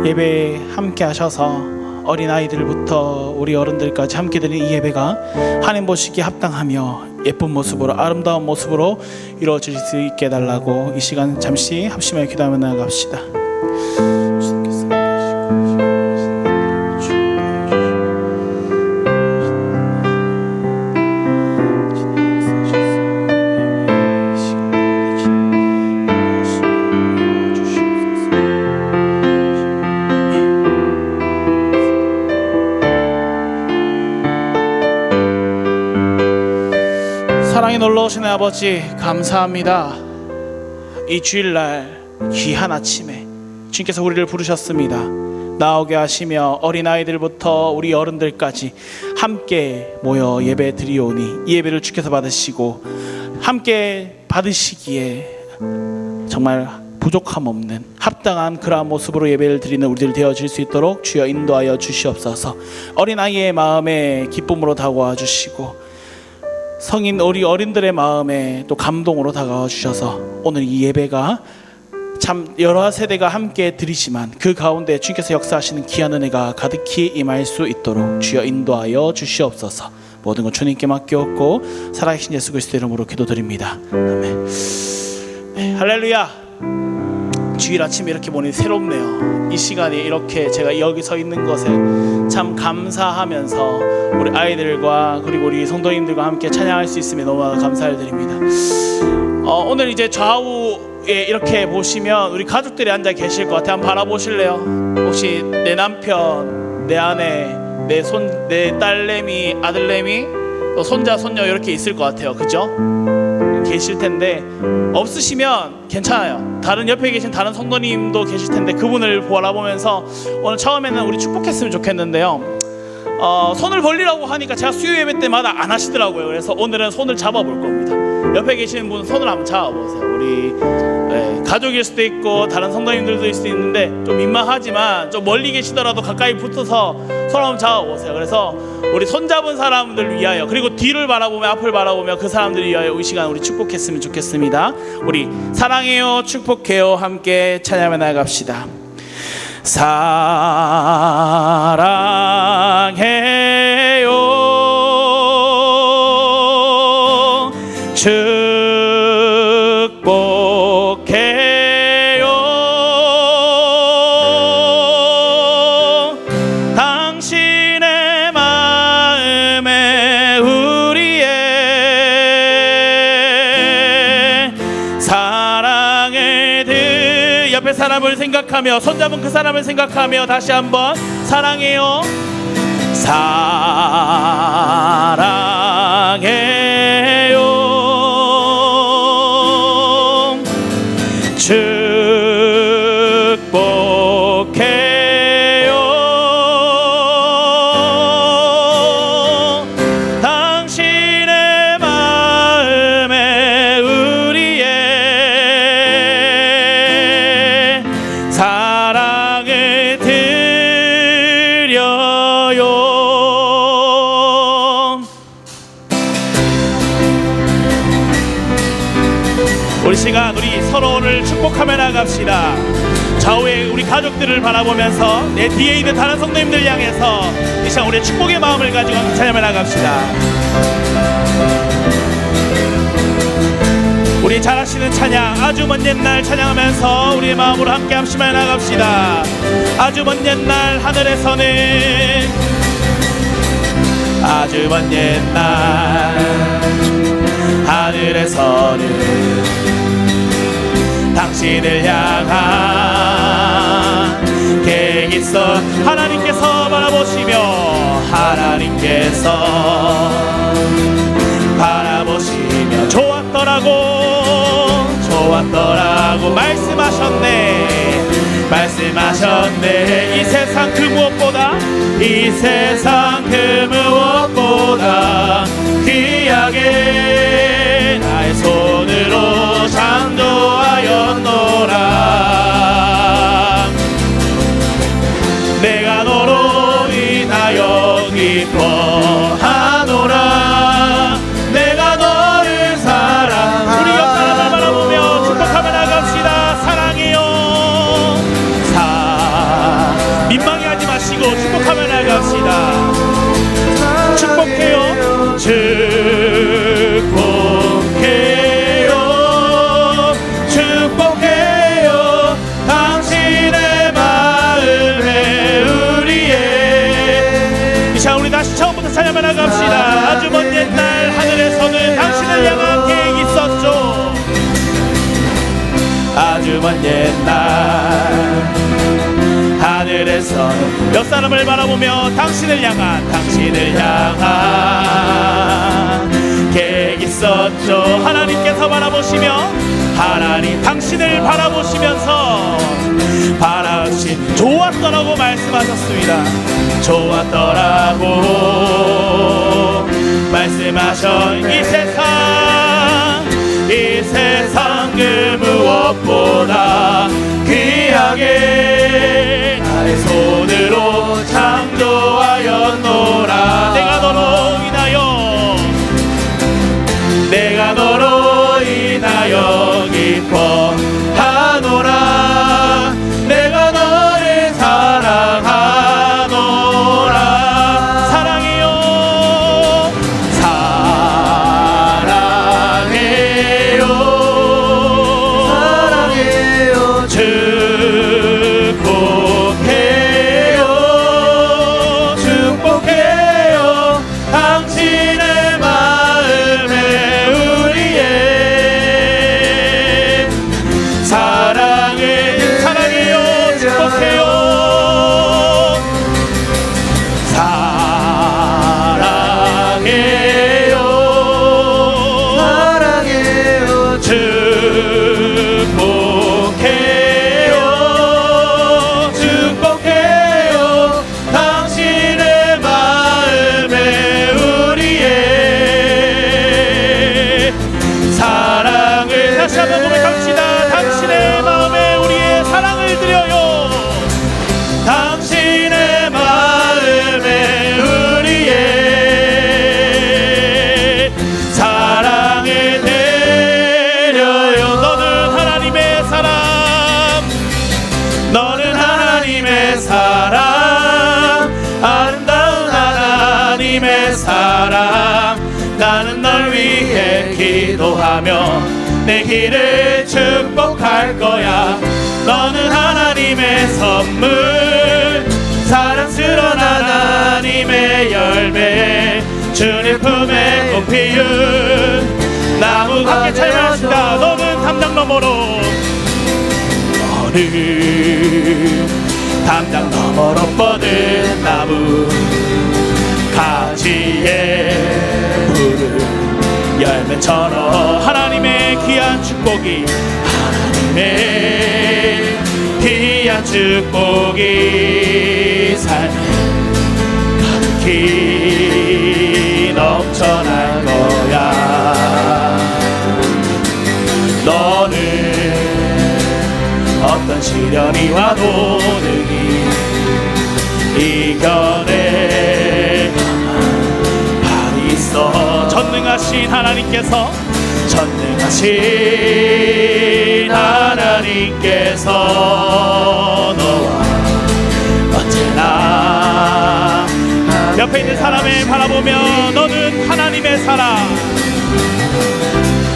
예배에 함께 하셔서 어린아이들부터 우리 어른들까지 함께 드리는 이 예배가 하나님 보시기에 합당하며 예쁜 모습으로 아름다운 모습으로 이루어질 수 있게 해달라고 이 시간 잠시 합심하여 기도하며 나아갑시다. 사랑이 놀러오신 아버지 감사합니다. 이 주일날 귀한 아침에 주님께서 우리를 부르셨습니다. 나오게 하시며 어린아이들부터 우리 어른들까지 함께 모여 예배 드리오니 이 예배를 주께서 받으시고 함께 받으시기에 정말 부족함 없는 합당한 그러한 모습으로 예배를 드리는 우리들 되어질 수 있도록 주여 인도하여 주시옵소서. 어린아이의 마음에 기쁨으로 다가와 주시고 성인 우리 어린들의 마음에 또 감동으로 다가와 주셔서 오늘 이 예배가 참 여러 세대가 함께 드리지만 그 가운데 주님께서 역사하시는 귀한 은혜가 가득히 임할 수 있도록 주여 인도하여 주시옵소서. 모든 것 주님께 맡겼고 살아계신 예수 그리스도 이름으로 기도드립니다. 아멘. 네, 할렐루야. 주일 아침에 이렇게 보니 새롭네요. 이 시간에 이렇게 제가 여기 서 있는 것에 참 감사하면서 우리 아이들과 그리고 우리 성도님들과 함께 찬양할 수 있음에 너무 감사를 드립니다. 오늘 이제 좌우에 이렇게 보시면 우리 가족들이 앉아 계실 것 같아요. 한번 바라보실래요? 혹시 내 남편, 내 아내, 내 딸내미, 아들내미, 또 손자, 손녀 이렇게 있을 것 같아요. 그죠? 계실 텐데 없으시면 괜찮아요. 다른 옆에 계신 다른 성도님도 계실 텐데 그분을 바라보면서 오늘 처음에는 우리 축복했으면 좋겠는데요. 손을 벌리라고 하니까 제가 수요 예배 때마다 안 하시더라고요. 그래서 오늘은 손을 잡아볼 겁니다. 옆에 계시는 분 손을 한번 잡아보세요. 우리 가족일 수도 있고 다른 성도님들도 있을 수도 있는데 좀 민망하지만 좀 멀리 계시더라도 가까이 붙어서 손 한번 잡아보세요. 그래서 우리 손잡은 사람들 위하여 그리고 뒤를 바라보며 앞을 바라보며 그 사람들을 위하여 이 시간 우리 축복했으면 좋겠습니다. 우리 사랑해요 축복해요 함께 찬양하며 나아갑시다. 사랑해요 축복해요 당신의 마음에 우리의 사랑을 옆에 사람을 생각하며 손잡은 그 사람을 생각하며 다시 한번 사랑해요 사랑해요 축복해요 당신의 마음에 우리의 사랑을 드려요. 우리 시간 우리 서로를 축복하며 나갑시다. 좌우에 우리 가족들을 바라보면서 내 뒤에 있는 다른 성도님들 향해서 이 시간 우리의 축복의 마음을 가지고 찬양하며 나갑시다. 우리 잘하시는 찬양 아주 먼 옛날 찬양하면서 우리의 마음으로 함께 함심하여 나갑시다. 아주 먼 옛날 하늘에서는 아주 먼 옛날 하늘에서는 당신을 향한 계획 있어 하나님께서 바라보시며 하나님께서 바라보시며 좋았더라고 말씀하셨네 이 세상 그 무엇보다 귀하게 나의 손으로 창조하였노라 내가 너로 인하여 기뻐하노라 내가 너를 사랑 우리 옆 사람을 바라보며 축복하며 나갑시다. 사랑해요 찬양만 나갑시다. 아주 먼 옛날 하늘에서는 당신을 향한 계획이 있었죠. 아주 먼 옛날 하늘에서는 몇 사람을 바라보며 당신을 향한 계획이 있었죠. 하나님께서 바라보시며 하나님 당신을 바라보시면서 바라보신 좋았더라고 말씀하셨습니다. 좋았더라고 말씀하신 이 세상 그 무엇보다 귀하게 나의 손으로 창조하였노라. 내가 너로 인하여 기뻐하노라. 내가 너를 사랑하노라. 사랑해요 축복해요 당신의 마음에 우리의 사랑해요 축복해요 축복해요 당신의 마음에 우리의 사랑을 다시 한번 고백합시다. 당신의 마음에 우리의 사랑을 드려요. 당신의 마음에 우리의 사랑을 드려요. 너는 하나님의 사람, 너는 하나님의 사람, 아름다운 하나님의 사람. 나는 널 위해 기도하며 내 길을 축복할 거야. 너는 하나님의 선물, 사랑스러운 하나님의 열매, 주님 품에 꽃 피운 나무. 함께 찬양합시다. 너는 담장 너머로, 너는 담장 너머로 뻗은 나무, 가지에 푸른 열매처럼 하나님의 귀한 축복이, 하나님의 귀한 축복이 삶에 가득히 넘쳐날 거야. 너는 어떤 시련이 와도 능히 이겨낼 발이 있어. 전능하신 하나님께서 너와 언제나 옆에 있는 사람을 바라보며 너는 하나님의 사랑,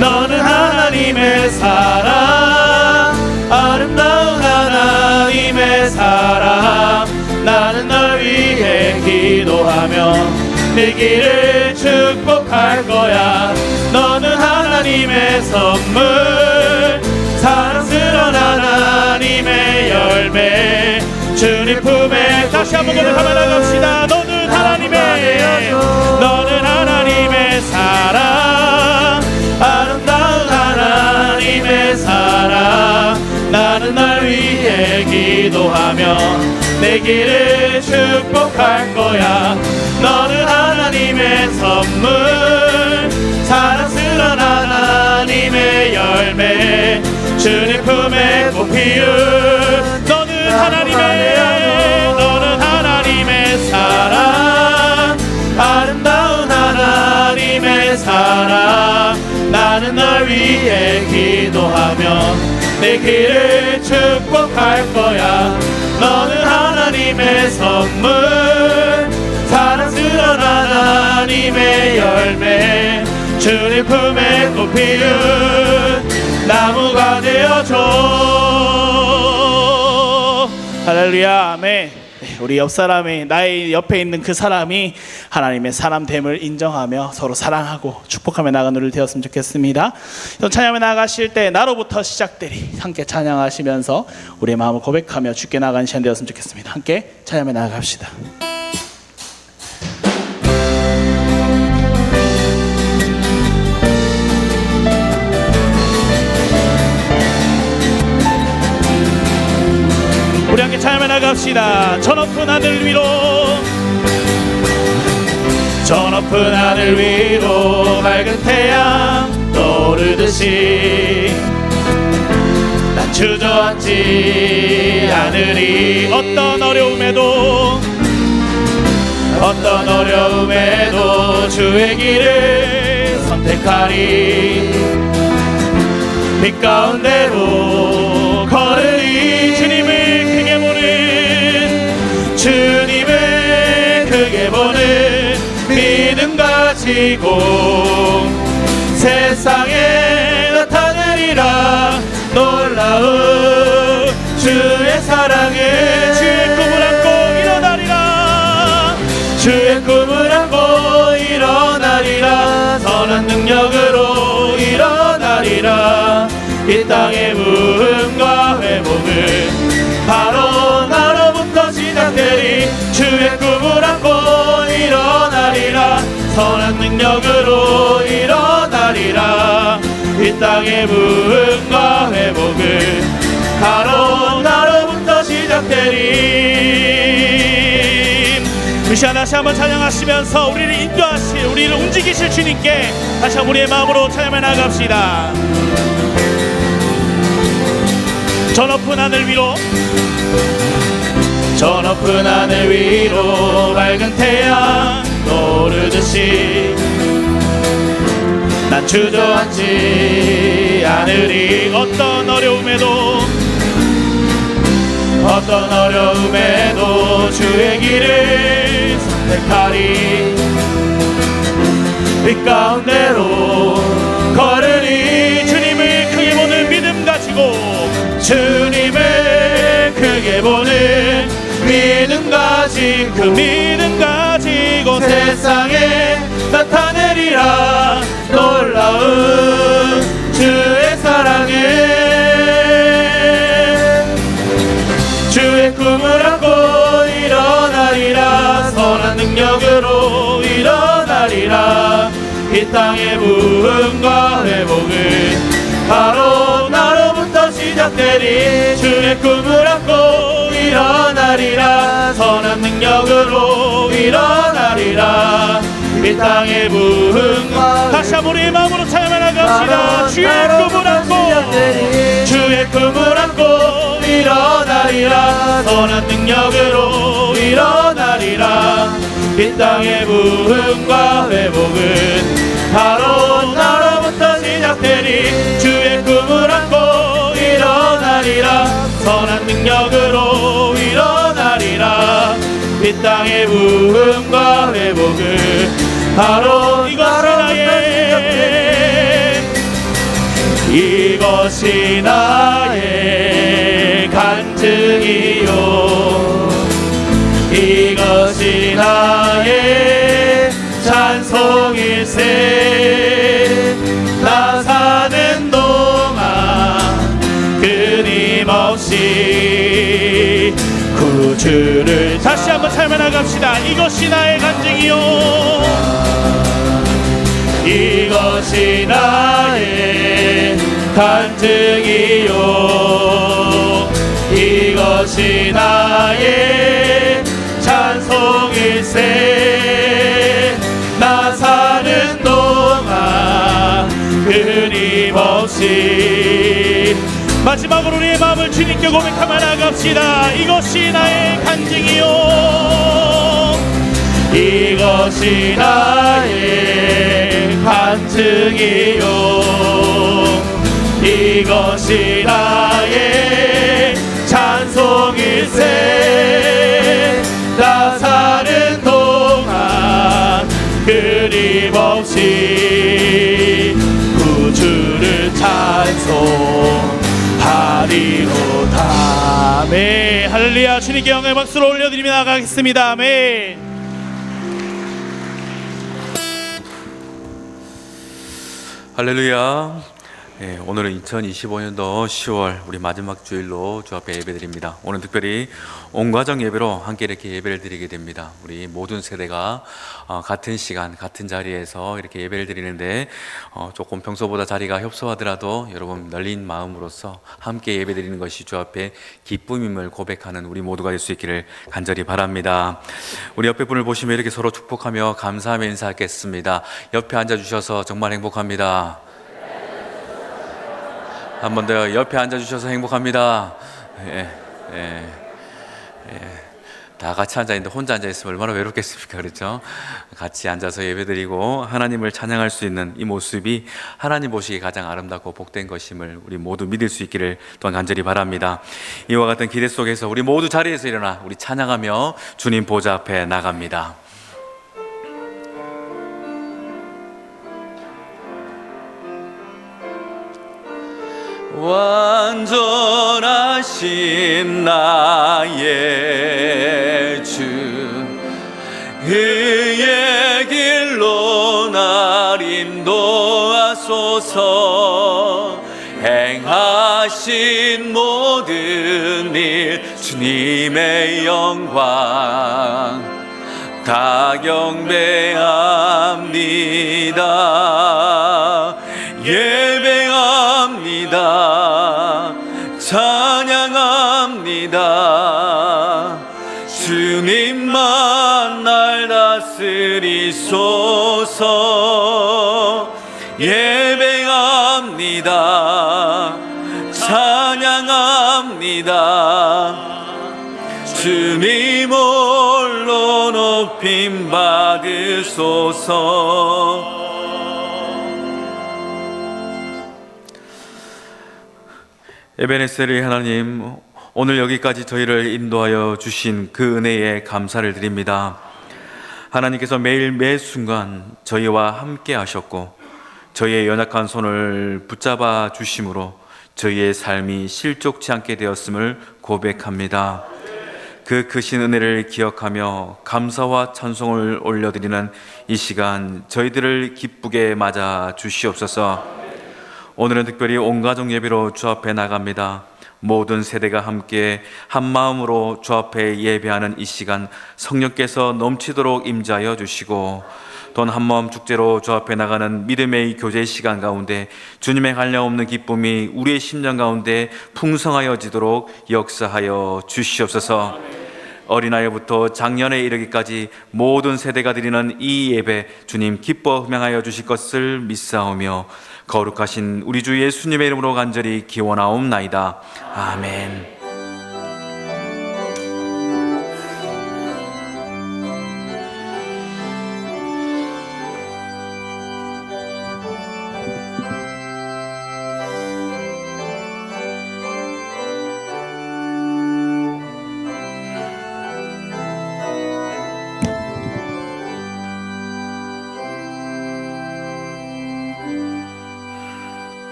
너는 하나님의 사랑, 아름다운 하나님의 사랑. 나는 널 위해 기도하며 내 길을 축복할 거야. 너는 하나님의 선물, 사랑스러운 하나님의 열매, 주님 품에. 다시 한번 고백하며 나갑시다. 너는 하나님의 사랑, 아름다운 하나님의 사랑. 나는 널 위해 기도하며 내 길을 축복할 거야. 너는 하나님의 선물, 사랑스러운 하나님의 열매, 주님 품에 꽃 피운. 너는 하나님의 사랑, 아름다운 하나님의 사랑. 나는 널 위해 기도하며 내 길을 축복할 거야. 너는 하나님의 선물, 사랑스러운 하나님의 열매, 주님 품에 꽃 피운 나무가 되어줘. 할렐루야, 아멘. 우리 옆 사람이, 나의 옆에 있는 그 사람이 하나님의 사람됨을 인정하며 서로 사랑하고 축복하며 나가는 우리 되었으면 좋겠습니다. 찬양에 나가실 때 나로부터 시작되리 함께 찬양하시면서 우리의 마음을 고백하며 주께 나가는 시간 되었으면 좋겠습니다. 함께 찬양에 나아갑시다. 우리 함께 찬양해 나갑시다. 저 높은 하늘 위로, 저 높은 하늘 위로 맑은 태양 떠오르듯이 난 주저앉지 않으리. 어떤 어려움에도 주의 길을 선택하리. 빛 가운데로 걸으리. 주님을 크게 보는 믿음 가지고 세상에 나타내리라. 놀라운 주의 사랑을, 주의 꿈을 안고 일어나리라. 주의 꿈을 안고 일어나리라. 선한 능력으로 일어나리라. 이 땅의 부흥과 회복을 바로 나로부터 시작되리. 주의 꿈을 안고 일어나리라. 선한 능력으로 일어나리라. 이 땅의 부흥과 회복을 바로 나로부터 시작되리. 그 시간 다시 한번 찬양하시면서 우리를 인도하실, 우리를 움직이실 주님께 다시 한번 우리의 마음으로 찬양해 나갑시다. 저 높은 하늘 위로, 저 높은 하늘 위로 밝은 태양 떠오르듯이 난 주저앉지 않으리. 어떤 어려움에도 주의 길을 선택하리. 빛 가운데로 걸으리. 주님을 크게 보는 믿음 가지고, 주님을 크게 보는 믿음 가지고, 그 믿음 가지고 세상에 나타내리라. 놀라운 주의 사랑을. 주의 꿈을 안고 일어나리라. 선한 능력으로 일어나리라. 이 땅의 부흥과 회복을 바로 나로부터 시작되리. 주의 꿈을 안고 일어나리라. 선한 능력으로 일어나리라. 이 땅의 부흥과, 다시 한번 우리의 마음으로 찬양해 나갑시다. 주의 꿈을 안고, 주의 꿈을 안고 일어나리라. 선한 능력으로 일어나리라. 이 땅의 부흥과 회복은 바로 나로부터 시작되리. 주의 꿈을 안고 일어나리라. 선한 능력으로 일어나리라. 이 땅의 부흥과 회복을 바로 이것이 나의 간증이요, 이것이 나의 찬송일세. 나 사는 동안 끊임없이 구주를, 다시 한번 찬양해 나갑시다. 이것이 나의 간증이요, 이것이 나의 간증이요, 이것이 나의 찬송일세. 나 사는 동안 끊임없이. 마지막으로 우리의 마음을 주님께 고백하며 나갑시다. 이것이 나의 간증이요, 이것이 나의 간증이요, 이것이 나의 찬송일세. 나 사는 동안 끊임없이 구주를 찬송하리로다. 아멘. 할렐루야. 주님께 영광의 박수를 올려드리며 나가겠습니다. 아멘. 할렐루야. 오늘은 2025년도 10월 우리 마지막 주일로 주 앞에 예배드립니다. 오늘 특별히 온 가정 예배로 함께 이렇게 예배를 드리게 됩니다. 우리 모든 세대가 같은 시간 같은 자리에서 이렇게 예배를 드리는데 조금 평소보다 자리가 협소하더라도 여러분 널린 마음으로서 함께 예배드리는 것이 주 앞에 기쁨임을 고백하는 우리 모두가 될 수 있기를 간절히 바랍니다. 우리 옆에 분을 보시면 이렇게 서로 축복하며 감사하며 인사하겠습니다. 옆에 앉아주셔서 정말 행복합니다. 한 번 더 옆에 앉아주셔서 행복합니다. 다 같이 앉아있는데 혼자 앉아있으면 얼마나 외롭겠습니까? 그렇죠? 같이 앉아서 예배드리고 하나님을 찬양할 수 있는 이 모습이 하나님 보시기에 가장 아름답고 복된 것임을 우리 모두 믿을 수 있기를 또한 간절히 바랍니다. 이와 같은 기대 속에서 우리 모두 자리에서 일어나 우리 찬양하며 주님 보좌 앞에 나갑니다. 완전하신 나의 주, 그의 길로 날 인도하소서. 행하신 모든 일 주님의 영광 다 경배합니다. 예배합니다. 찬양합니다. 주님만 날 다스리소서. 예배합니다. 찬양합니다. 주님 홀로 높임 받으소서. 에베네셀의 하나님, 오늘 여기까지 저희를 인도하여 주신 그 은혜에 감사를 드립니다. 하나님께서 매일 매 순간 저희와 함께 하셨고 저희의 연약한 손을 붙잡아 주심으로 저희의 삶이 실족치 않게 되었음을 고백합니다. 그 크신 은혜를 기억하며 감사와 찬송을 올려드리는 이 시간 저희들을 기쁘게 맞아 주시옵소서. 오늘은 특별히 온 가족 예배로 주 앞에 나갑니다. 모든 세대가 함께 한 마음으로 주 앞에 예배하는 이 시간 성령께서 넘치도록 임재하여 주시고 돈 한 마음 축제로 주 앞에 나가는 믿음의 교제 시간 가운데 주님의 한량없는 기쁨이 우리의 심령 가운데 풍성하여지도록 역사하여 주시옵소서. 어린아이부터 장년에 이르기까지 모든 세대가 드리는 이 예배 주님 기뻐 흠양하여 주실 것을 믿사오며 거룩하신 우리 주 예수님의 이름으로 간절히 기원하옵나이다. 아멘.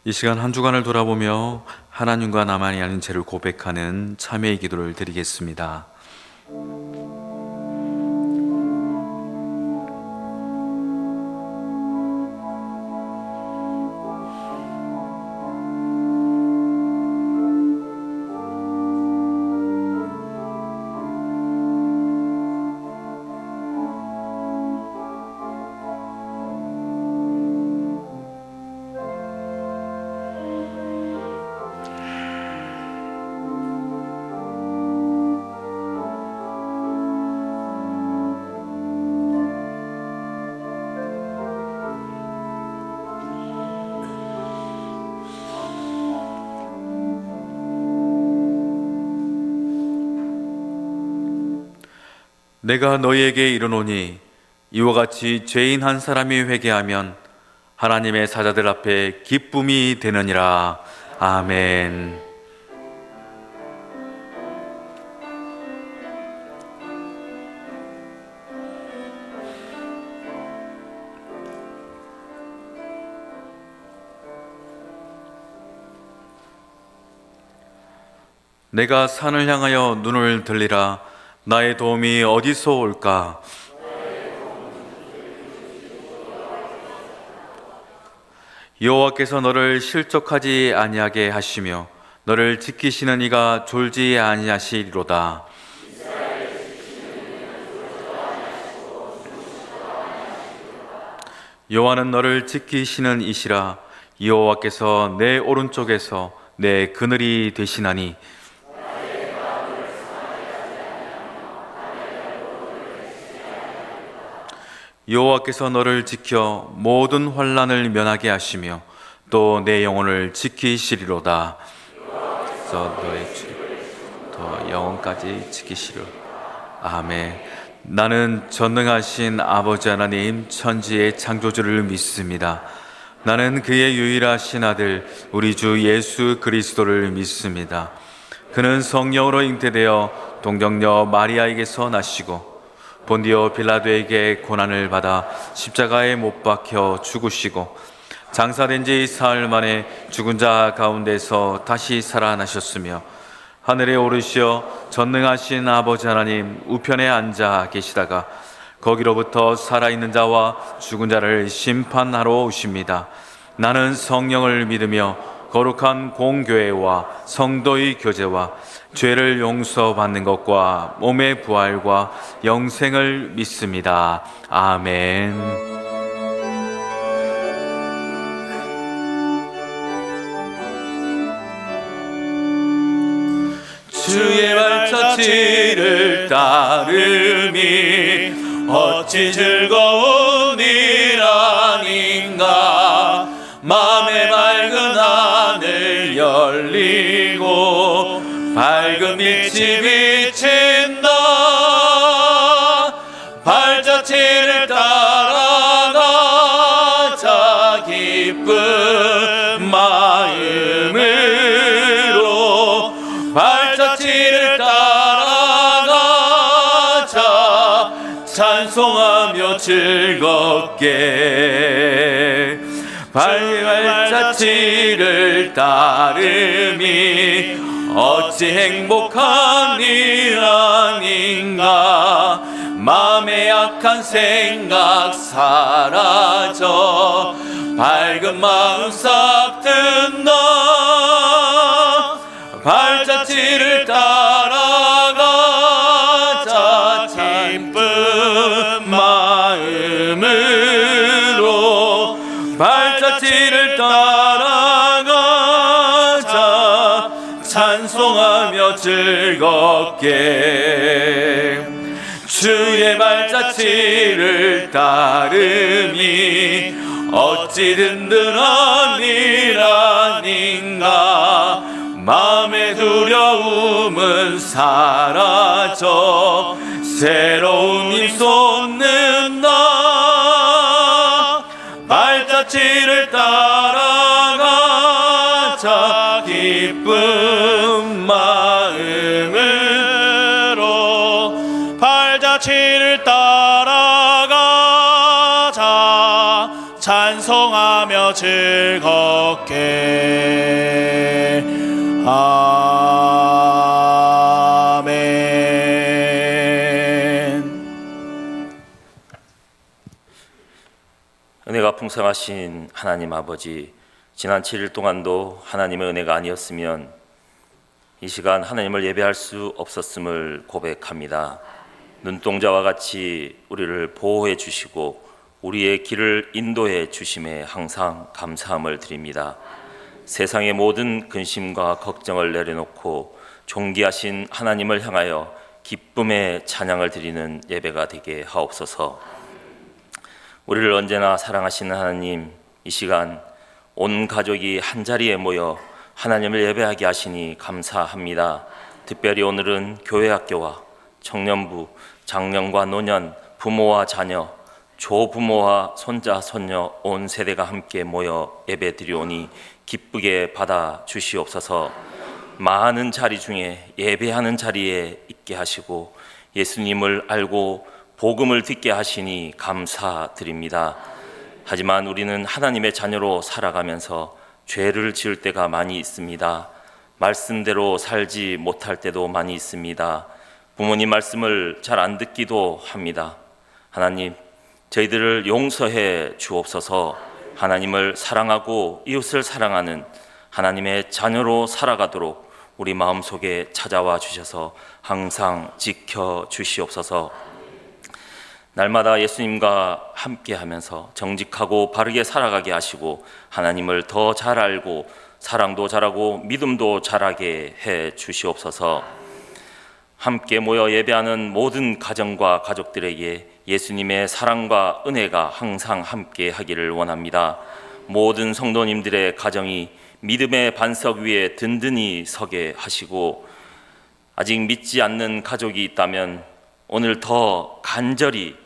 이 시간 한 주간을 돌아보며 하나님과 나만이 아는 죄를 고백하는 참회의 기도를 드리겠습니다. 내가 너희에게 이르노니 이와 같이 죄인 한 사람이 회개하면 하나님의 사자들 앞에 기쁨이 되느니라. 아멘. 내가 산을 향하여 눈을 들리라. 나의 도움이 어디서 올까? 여호와께서 너를 실족하지 아니하게 하시며 너를 지키시는 이가 졸지 아니하시리로다. 여호와는 너를 지키시는 이시라. 여호와께서 내 오른쪽에서 내 그늘이 되시나니 여호와께서 너를 지켜 모든 환난을 면하게 하시며 또 내 영혼을 지키시리로다. 그래서 너의 더 영혼까지 지키시리로. 아멘. 나는 전능하신 아버지 하나님 천지의 창조주를 믿습니다. 나는 그의 유일하신 아들 우리 주 예수 그리스도를 믿습니다. 그는 성령으로 잉태되어 동정녀 마리아에게서 나시고 본디오 빌라도에게 고난을 받아 십자가에 못 박혀 죽으시고 장사된 지 사흘 만에 죽은 자 가운데서 다시 살아나셨으며 하늘에 오르시어 전능하신 아버지 하나님 우편에 앉아 계시다가 거기로부터 살아있는 자와 죽은 자를 심판하러 오십니다. 나는 성령을 믿으며 거룩한 공교회와 성도의 교제와 죄를 용서받는 것과 몸의 부활과 영생을 믿습니다. 아멘. 주의 발자취를 따름이 어찌 즐거운 일 아닌가. 마음의 맑은 하늘 열리고 밝은 빛이 비친다. 발자취를 따라가자 기쁜 마음으로. 발자취를 따라가자 찬송하며 즐겁게. 발자취를 따름이 어찌 행복한 일 아닌가. 마음의 약한 생각 사라져 밝은 마음 싹 든다. 발자취를 따라가자 기쁜 마음으로. 발자취를 따라가자 찬송하며 즐겁게. 주의 발자취를 따름이 어찌 든든한 일 아닌가. 마음의 두려움은 사라져 새로운 힘 솟는다. 발자취를 따라가자 기쁜 마음으로. 발자취를 따라가자 찬송하며 즐겁게. 아멘. 은혜가 풍성하신 하나님 아버지, 지난 7일 동안도 하나님의 은혜가 아니었으면 이 시간 하나님을 예배할 수 없었음을 고백합니다. 눈동자와 같이 우리를 보호해 주시고 우리의 길을 인도해 주심에 항상 감사함을 드립니다. 세상의 모든 근심과 걱정을 내려놓고 존귀하신 하나님을 향하여 기쁨의 찬양을 드리는 예배가 되게 하옵소서. 우리를 언제나 사랑하시는 하나님, 이 시간 온 가족이 한자리에 모여 하나님을 예배하게 하시니 감사합니다. 특별히 오늘은 교회학교와 청년부, 장년과 노년, 부모와 자녀, 조부모와 손자, 손녀 온 세대가 함께 모여 예배 드리오니 기쁘게 받아 주시옵소서. 많은 자리 중에 예배하는 자리에 있게 하시고 예수님을 알고 복음을 듣게 하시니 감사드립니다. 하지만 우리는 하나님의 자녀로 살아가면서 죄를 지을 때가 많이 있습니다. 말씀대로 살지 못할 때도 많이 있습니다. 부모님 말씀을 잘 안 듣기도 합니다. 하나님, 저희들을 용서해 주옵소서. 하나님을 사랑하고 이웃을 사랑하는 하나님의 자녀로 살아가도록 우리 마음속에 찾아와 주셔서 항상 지켜 주시옵소서. 날마다 예수님과 함께하면서 정직하고 바르게 살아가게 하시고 하나님을 더 잘 알고 사랑도 잘하고 믿음도 잘하게 해 주시옵소서. 함께 모여 예배하는 모든 가정과 가족들에게 예수님의 사랑과 은혜가 항상 함께 하기를 원합니다. 모든 성도님들의 가정이 믿음의 반석 위에 든든히 서게 하시고, 아직 믿지 않는 가족이 있다면 오늘 더 간절히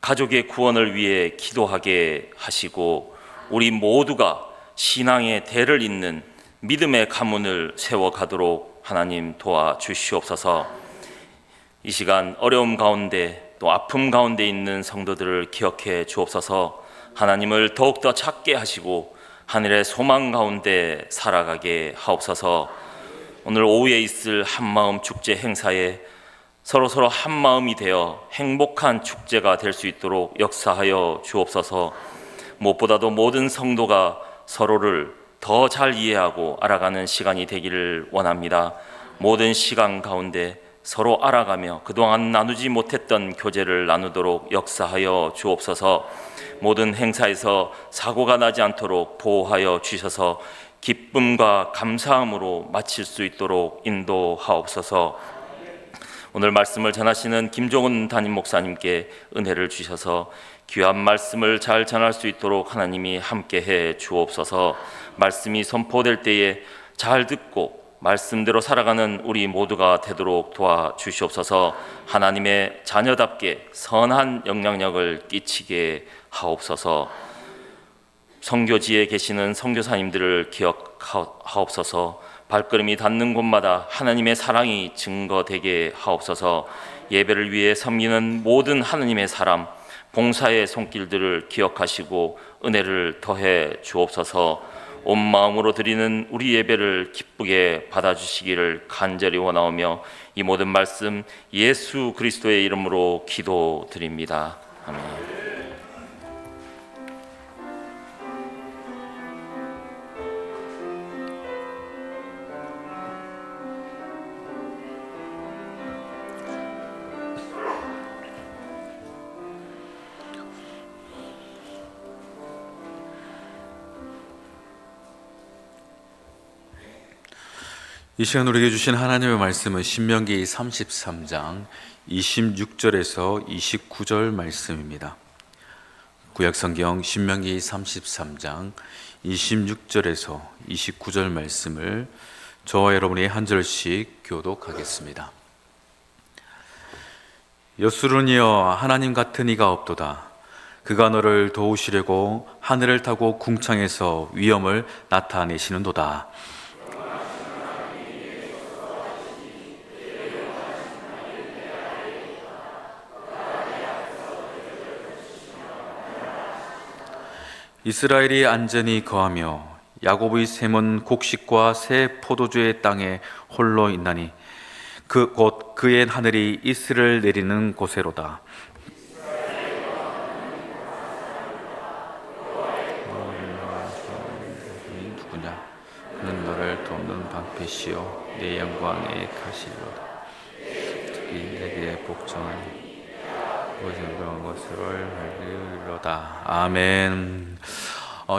가족의 구원을 위해 기도하게 하시고, 우리 모두가 신앙의 대를 잇는 믿음의 가문을 세워가도록 하나님 도와주시옵소서. 이 시간 어려움 가운데 또 아픔 가운데 있는 성도들을 기억해 주옵소서. 하나님을 더욱더 찾게 하시고 하늘의 소망 가운데 살아가게 하옵소서. 오늘 오후에 있을 한마음 축제 행사에 서로 한마음이 되어 행복한 축제가 될 수 있도록 역사하여 주옵소서. 무엇보다도 모든 성도가 서로를 더 잘 이해하고 알아가는 시간이 되기를 원합니다. 모든 시간 가운데 서로 알아가며 그동안 나누지 못했던 교제를 나누도록 역사하여 주옵소서. 모든 행사에서 사고가 나지 않도록 보호하여 주셔서 기쁨과 감사함으로 마칠 수 있도록 인도하옵소서. 오늘 말씀을 전하시는 김종은 담임 목사님께 은혜를 주셔서 귀한 말씀을 잘 전할 수 있도록 하나님이 함께해 주옵소서. 말씀이 선포될 때에 잘 듣고 말씀대로 살아가는 우리 모두가 되도록 도와주시옵소서. 하나님의 자녀답게 선한 영향력을 끼치게 하옵소서. 선교지에 계시는 선교사님들을 기억하옵소서. 발걸음이 닿는 곳마다 하나님의 사랑이 증거되게 하옵소서. 예배를 위해 섬기는 모든 하나님의 사람, 봉사의 손길들을 기억하시고 은혜를 더해 주옵소서. 온 마음으로 드리는 우리 예배를 기쁘게 받아주시기를 간절히 원하오며 이 모든 말씀 예수 그리스도의 이름으로 기도드립니다. 아멘. 이 시간 우리에게 주신 하나님의 말씀은 신명기 33장 26절에서 29절 말씀입니다. 구약성경 신명기 33장 26절에서 29절 말씀을 저와 여러분이 한 절씩 교독하겠습니다. 여수론이여, 하나님 같은 이가 없도다. 그가 너를 도우시려고 하늘을 타고 궁창에서 위엄을 나타내시는도다. 이스라엘이 안전히 거하며 야곱의 샘은 곡식과 새 포도주의 땅에 홀로 있나니 곧 그의 하늘이 이슬을 내리는 곳에로다. 누구냐? 그는 너를 돕는 방패시요 내 영광의 가시로다. 특히 내게 복종하니 모든 그런 것을 이루리로다. 아멘.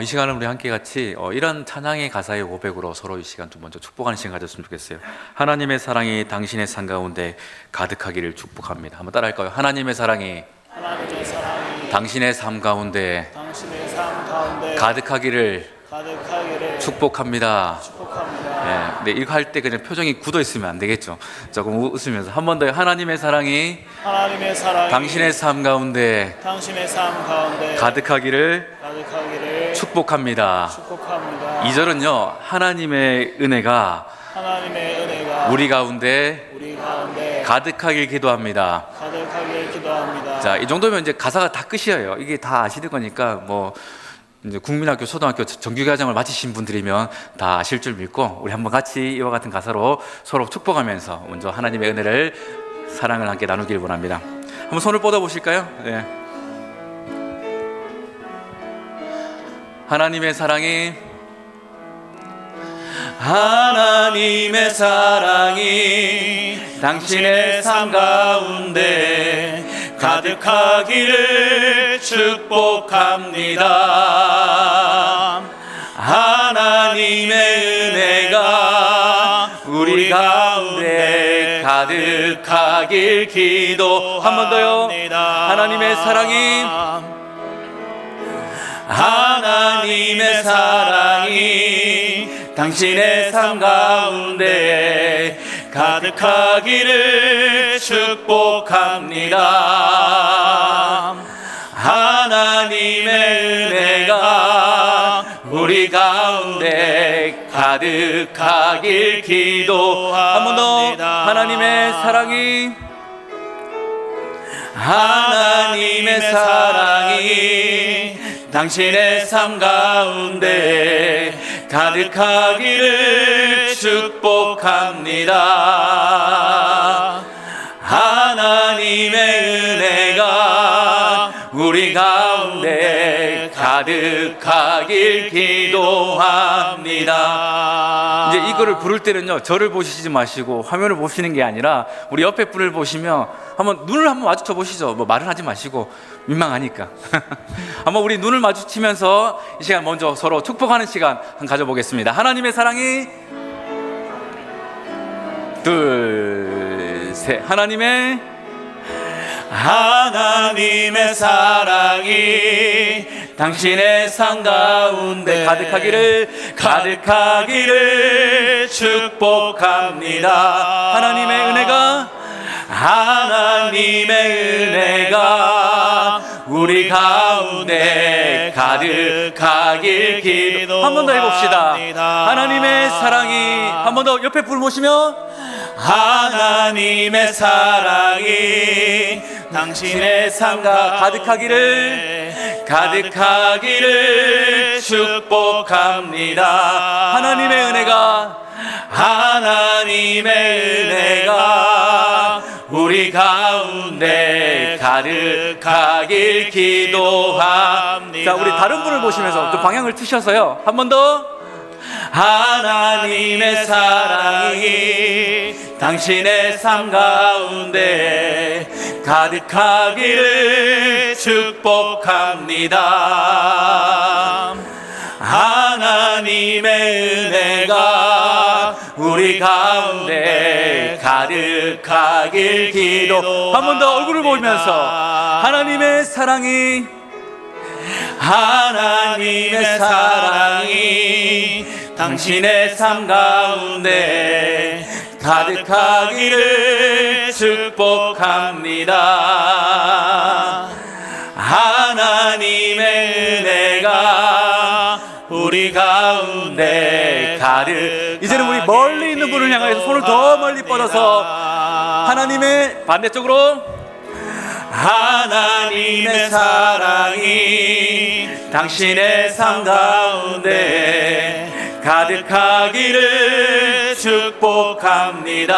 이 시간을 우리 함께 같이 이런 찬양의 가사의 고백으로 서로 이 시간 좀 먼저 축복하는 시간 가졌으면 좋겠어요. 하나님의 사랑이 당신의 삶 가운데 가득하기를 축복합니다. 한번 따라할까요? 하나님의 사랑이 당신의 삶 가운데 가득하기를 축복합니다. 네, 이거 할 때 그냥 표정이 굳어 있으면 안 되겠죠. 조금 웃으면서 한 번 더. 하나님의 사랑이 당신의 삶 가운데 가득하기를 축복합니다. 2절은요, 하나님의 은혜가 우리 가운데 가득하길 기도합니다. 자, 이 정도면 이제 가사가 다 끝이에요. 이게 다 아시는 거니까 뭐 이제 국민학교, 초등학교 정규과정을 마치신 분들이면 다 아실 줄 믿고 우리 한번 같이 이와 같은 가사로 서로 축복하면서 먼저 하나님의 은혜를, 사랑을 함께 나누길 원합니다. 한번 손을 뻗어 보실까요? 네. 하나님의 사랑이, 하나님의 사랑이 당신의 삶 가운데 가득하기를 축복합니다. 하나님의 은혜가 우리 가운데 가득하길 기도. 한 번 더요. 하나님의 사랑이, 하나님의 사랑이 당신의 삶 가운데 가득하기를 축복합니다. 하나님의 은혜가 우리 가운데 가득하길 기도합니다. 한 번 더. 하나님의 사랑이, 하나님의 사랑이 당신의 삶 가운데 가득하기를 축복합니다. 하나님의 은혜가 우리 가운데 가득하길 기도합니다. 이제 이거를 부를 때는요, 저를 보시지 마시고 화면을 보시는 게 아니라 우리 옆에 분을 보시면 한번 눈을 한번 마주쳐 보시죠. 뭐 말을 하지 마시고, 민망하니까. 한번 우리 눈을 마주치면서 이 시간 먼저 서로 축복하는 시간 한번 가져보겠습니다. 하나님의 사랑이, 둘, 셋. 하나님의 사랑이 당신의 삶 가운데 가득하기를 축복합니다. 하나님의 은혜가 우리 가운데 가득하길 기도. 한 번 더 해봅시다. 하나님의 사랑이. 한 번 더 옆에 불 보시면, 하나님의 사랑이 당신의 삶과 가득하기를 축복합니다. 하나님의 은혜가 우리 가운데 가득하길 기도합니다. 자, 우리 다른 분을 보시면서 또 방향을 트셔서요, 한 번 더. 하나님의 사랑이 당신의 삶 가운데 가득하기를 축복합니다. 하나님의 은혜가 우리 가운데 가득하길 기도. 한 번 더 얼굴을 보면서, 하나님의 사랑이 당신의 삶 가운데 가득하기를 축복합니다. 하나님의 은혜가 우리 가운데 이제는 우리 멀리 있는 분을 향해서 손을 더 멀리 뻗어서 하나님의 반대쪽으로, 하나님의 사랑이 당신의 삶 가운데 가득하기를 축복합니다.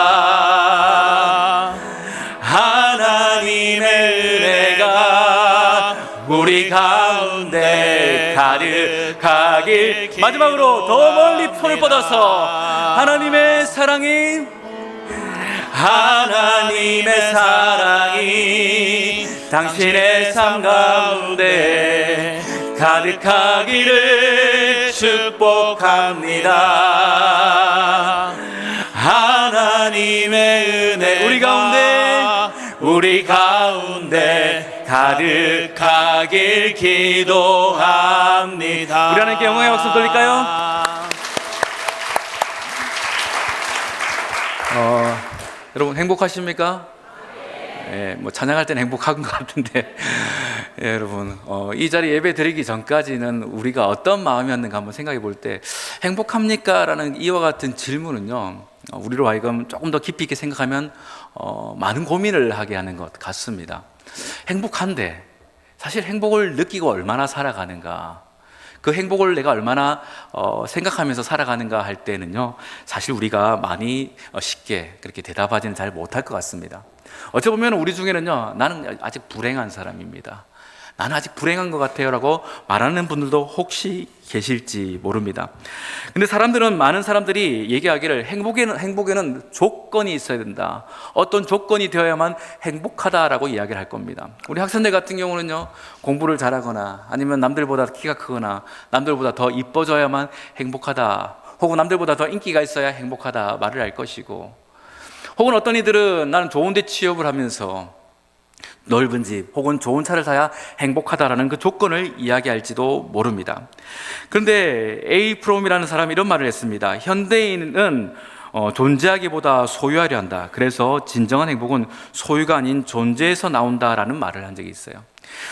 하나님의 은혜가 우리 가운데 가득하길. 마지막으로 더 멀리 손을 뻗어서 하나님의 사랑이 당신의 삶 가운데 가득하기를 축복합니다. 하나님의 은혜 우리 가운데 가득하길 기도합니다. 우리 하나님께 영광의 박수 돌릴까요? 여러분 행복하십니까? 뭐 찬양할 때는 행복한 것 같은데 여러분 이 자리 예배 드리기 전까지는 우리가 어떤 마음이었는가 한번 생각해 볼 때, 행복합니까? 라는 이와 같은 질문은요, 우리로 하여금 조금 더 깊이 있게 생각하면 많은 고민을 하게 하는 것 같습니다. 행복한데 사실 행복을 느끼고 얼마나 살아가는가, 그 행복을 내가 얼마나 생각하면서 살아가는가 할 때는요, 사실 우리가 많이 쉽게 그렇게 대답하지는 잘 못할 것 같습니다. 어찌 보면 우리 중에는요, 나는 아직 불행한 사람입니다, 나는 아직 불행한 것 같아요 라고 말하는 분들도 혹시 계실지 모릅니다. 근데 많은 사람들이 얘기하기를 행복에는 조건이 있어야 된다, 어떤 조건이 되어야만 행복하다라고 이야기를 할 겁니다. 우리 학생들 같은 경우는요, 공부를 잘하거나 아니면 남들보다 키가 크거나 남들보다 더 이뻐져야만 행복하다, 혹은 남들보다 더 인기가 있어야 행복하다 말을 할 것이고, 혹은 어떤 이들은 나는 좋은 데 취업을 하면서 넓은 집 혹은 좋은 차를 타야 행복하다라는 그 조건을 이야기할지도 모릅니다. 그런데 A. 프롬이라는 사람이 이런 말을 했습니다. 현대인은 존재하기보다 소유하려 한다, 그래서 진정한 행복은 소유가 아닌 존재에서 나온다라는 말을 한 적이 있어요.